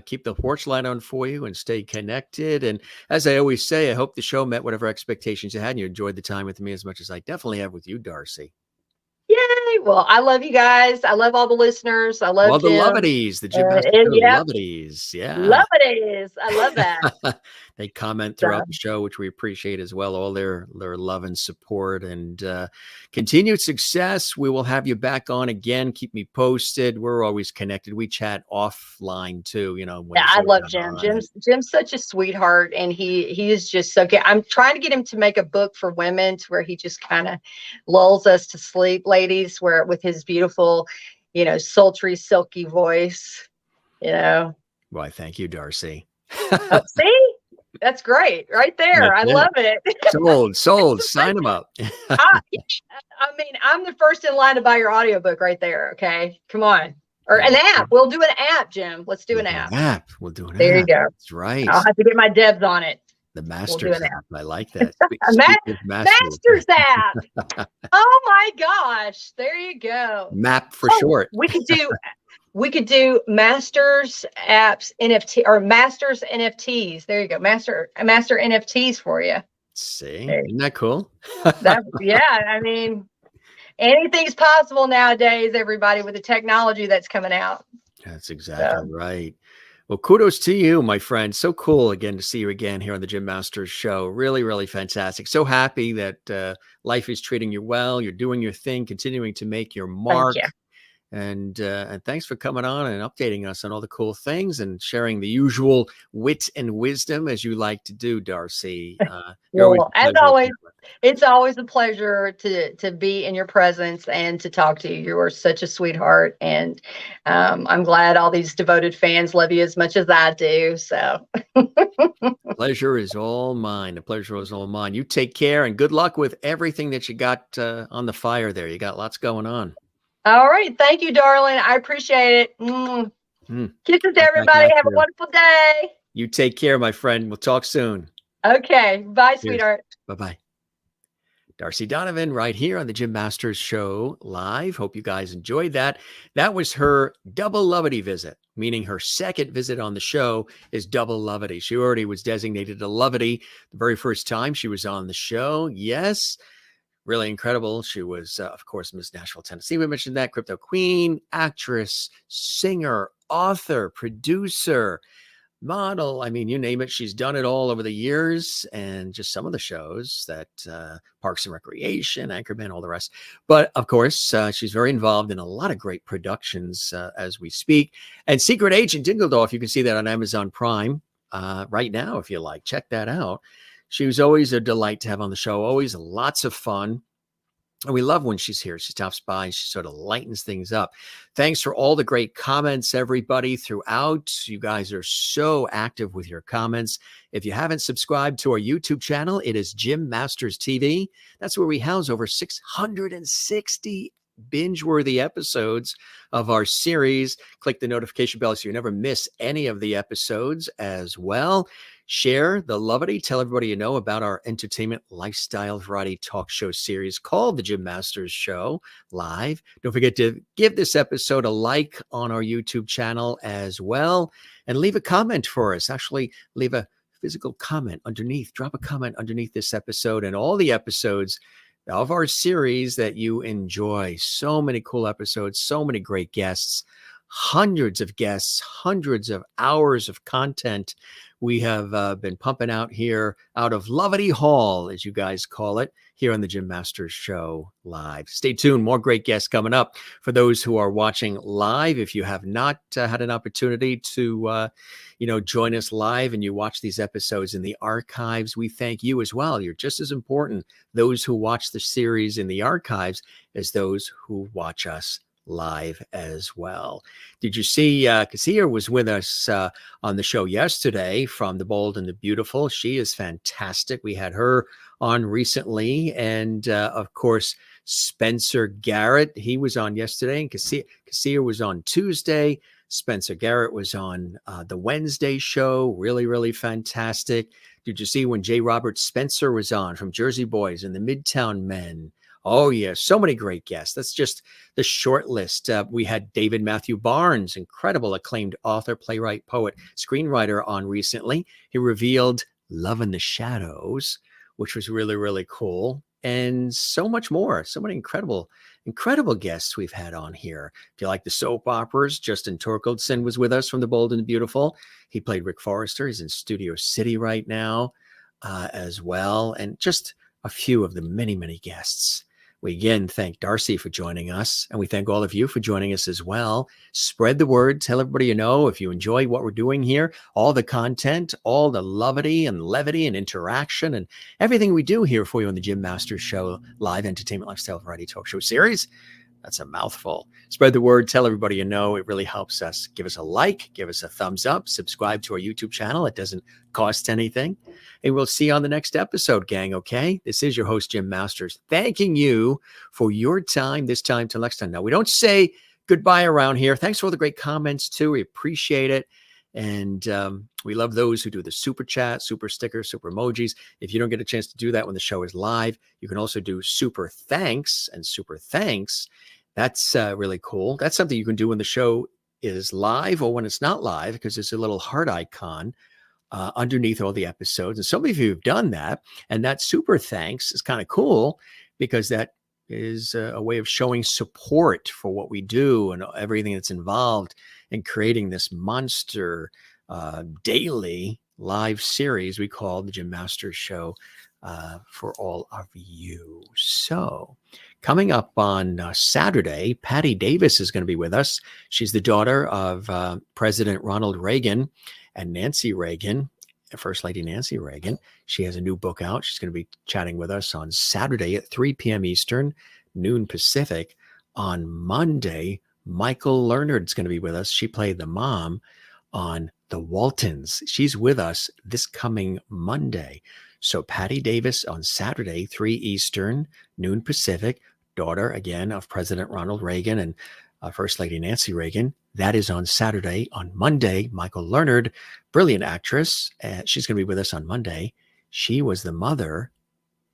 keep the porch light on for you and stay connected. And as I always say, I hope the show met whatever expectations you had and you enjoyed the time with me as much as I definitely have with you, Darcy. Yay. Well, I love you guys. I love all the listeners. I love all the Jim. lovities, the Jim Master Yep. lovities. Yeah. Lovities. I love that. They comment throughout the show, which we appreciate as well. All their love and support and continued success. We will have you back on again. Keep me posted. We're always connected. We chat offline too, Yeah, I love Jim. Jim's such a sweetheart, and he is just so good. I'm trying to get him to make a book for women to where he just kind of lulls us to sleep, ladies, where with his beautiful, sultry, silky voice, Why, thank you, Darcy. Oh, see? That's great right there. I love it. Sold. Sign them up. I mean, I'm the first in line to buy your audiobook right there. Okay. Come on. Or an app. We'll do an app, Jim. Let's do an app. We'll do an app. There you go. That's right. I'll have to get my devs on it. The Masters app. I like that. Masters app. Oh my gosh. There you go. MAP for short. We could do Masters apps NFT or Masters NFTs. There you go. Master NFTs for you. See, isn't that cool? Yeah, I mean, anything's possible nowadays, everybody, with the technology that's coming out. That's exactly right. Well, kudos to you, my friend. So cool again to see you again here on the Jim Masters Show. Really, really fantastic. So happy that life is treating you well. You're doing your thing, continuing to make your mark. Thank you. And thanks for coming on and updating us on all the cool things and sharing the usual wit and wisdom as you like to do, Darcy. You're always Well, a as pleasure to always, chat with. it's always a pleasure to be in your presence and to talk to you. You are such a sweetheart, and I'm glad all these devoted fans love you as much as I do. So, Pleasure is all mine. The pleasure is all mine. You take care and good luck with everything that you got on the fire there. You got lots going on. all right, thank you, darling. I appreciate it. Kisses to Right back everybody. at Have a you. wonderful day. You take care, my friend. We'll talk soon. Okay, bye, Cheers. sweetheart. Bye-bye. Darcy Donavan right here on the Jim Masters Show live. Hope you guys enjoyed that. That was her double Loverty visit, meaning her second visit on the show is double Loverty. She already was designated a Loverty the very first time she was on the show. Yes, really incredible. She was, of course, Miss Nashville, Tennessee. We mentioned that. Crypto queen, actress, singer, author, producer, model. I mean, you name it. She's done it all over the years, and just some of the shows that Parks and Recreation, Anchorman, all the rest. But of course, she's very involved in a lot of great productions as we speak. And Secret Agent Dingledorf, you can see that on Amazon Prime right now if you like. Check that out. She was always a delight to have on the show. Always lots of fun. And we love when she's here. She stops by and she sort of lightens things up. Thanks for all the great comments, everybody, throughout. You guys are so active with your comments. If you haven't subscribed to our YouTube channel, it is Jim Masters TV. That's where we house over 660 binge-worthy episodes of our series. Click the notification bell so you never miss any of the episodes as well. Share the Loverty. Tell everybody you know about our entertainment lifestyle variety talk show series called The Jim Masters Show Live. Don't forget to give this episode a like on our YouTube channel as well. And leave a comment for us. Actually, leave a physical comment underneath. Drop a comment underneath this episode and all the episodes of our series that you enjoy. So many cool episodes, so many great guests, hundreds of guests, hundreds of hours of content we have been pumping out here out of Loverty Hall, as you guys call it, here on the Jim Masters Show Live. Stay tuned. More great guests coming up. For those who are watching live, if you have not had an opportunity to, join us live and you watch these episodes in the archives, we thank you as well. You're just as important, those who watch the series in the archives, as those who watch us live as well. Did you see Cassia was with us on the show yesterday from The Bold and the Beautiful? She is fantastic. We had her on recently. And of course, Spencer Garrett, he was on yesterday, and Cassia was on Tuesday. Spencer Garrett was on the Wednesday show. Really, really fantastic. Did you see when J. Robert Spencer was on from Jersey Boys and the Midtown Men? Oh, yeah. So many great guests. That's just the short list. We had David Matthew Barnes, incredible acclaimed author, playwright, poet, screenwriter on recently. He revealed Love in the Shadows, which was really, really cool. And so much more. So many incredible guests we've had on here. If you like the soap operas, Justin Torkeldsen was with us from The Bold and the Beautiful. He played Rick Forrester. He's in Studio City right now as well. And just a few of the many, many guests. We again thank Darcy for joining us, and we thank all of you for joining us as well. Spread the word. Tell everybody you know if you enjoy what we're doing here, all the content, all the lovity and levity and interaction and everything we do here for you on the Jim Masters Show live entertainment lifestyle variety talk show series. That's a mouthful. Spread the word. Tell everybody you know. It really helps us. Give us a like. Give us a thumbs up. Subscribe to our YouTube channel. It doesn't cost anything. And we'll see you on the next episode, gang, okay? This is your host, Jim Masters, thanking you for your time this time till next time. Now, we don't say goodbye around here. Thanks for all the great comments, too. We appreciate it. And we love those who do the super chat, super stickers, super emojis. If you don't get a chance to do that when the show is live, you can also do super thanks and super thanks. That's really cool. That's something you can do when the show is live or when it's not live, because there's a little heart icon underneath all the episodes. And some of you have done that. And that super thanks is kind of cool because that is a way of showing support for what we do and everything that's involved in creating this monster daily live series we call the Jim Masters Show for all of you. So coming up on Saturday, Patty Davis is going to be with us. She's the daughter of President Ronald Reagan and Nancy Reagan, First Lady Nancy Reagan. She has a new book out. She's going to be chatting with us on Saturday at 3 p.m. Eastern, noon Pacific. On Monday, Michael Leonard's going to be with us. She played the mom on The Waltons. She's with us this coming Monday. So Patty Davis on Saturday, 3 Eastern, noon Pacific, daughter again of President Ronald Reagan and First Lady Nancy Reagan. That is on Saturday. On Monday, Michael Leonard, brilliant actress. She's going to be with us on Monday. She was the mother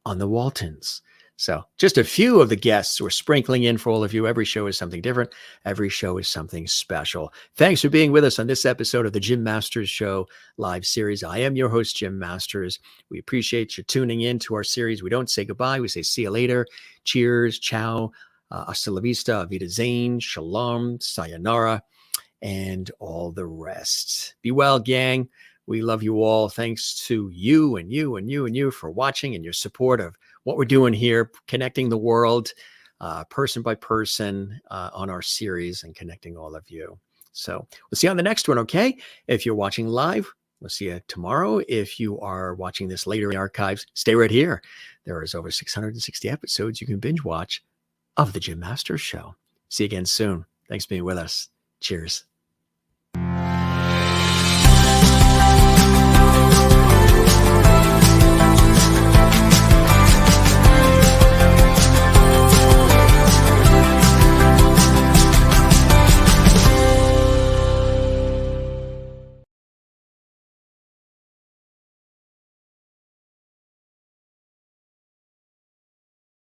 on The Waltons. So just a few of the guests we're sprinkling in for all of you. Every show is something different. Every show is something special. Thanks for being with us on this episode of the Jim Masters Show live series. I am your host, Jim Masters. We appreciate you tuning in to our series. We don't say goodbye. We say see you later. Cheers, ciao, hasta la vista, avida zain, shalom, sayonara, and all the rest. Be well, gang. We love you all. Thanks to you and you and you and you for watching and your support of what we're doing here, connecting the world person by person on our series and connecting all of you. So we'll see you on the next one, okay? If you're watching live, we'll see you tomorrow. If you are watching this later in the archives, stay right here. There is over 660 episodes you can binge watch of The Jim Masters Show. See you again soon. Thanks for being with us. Cheers.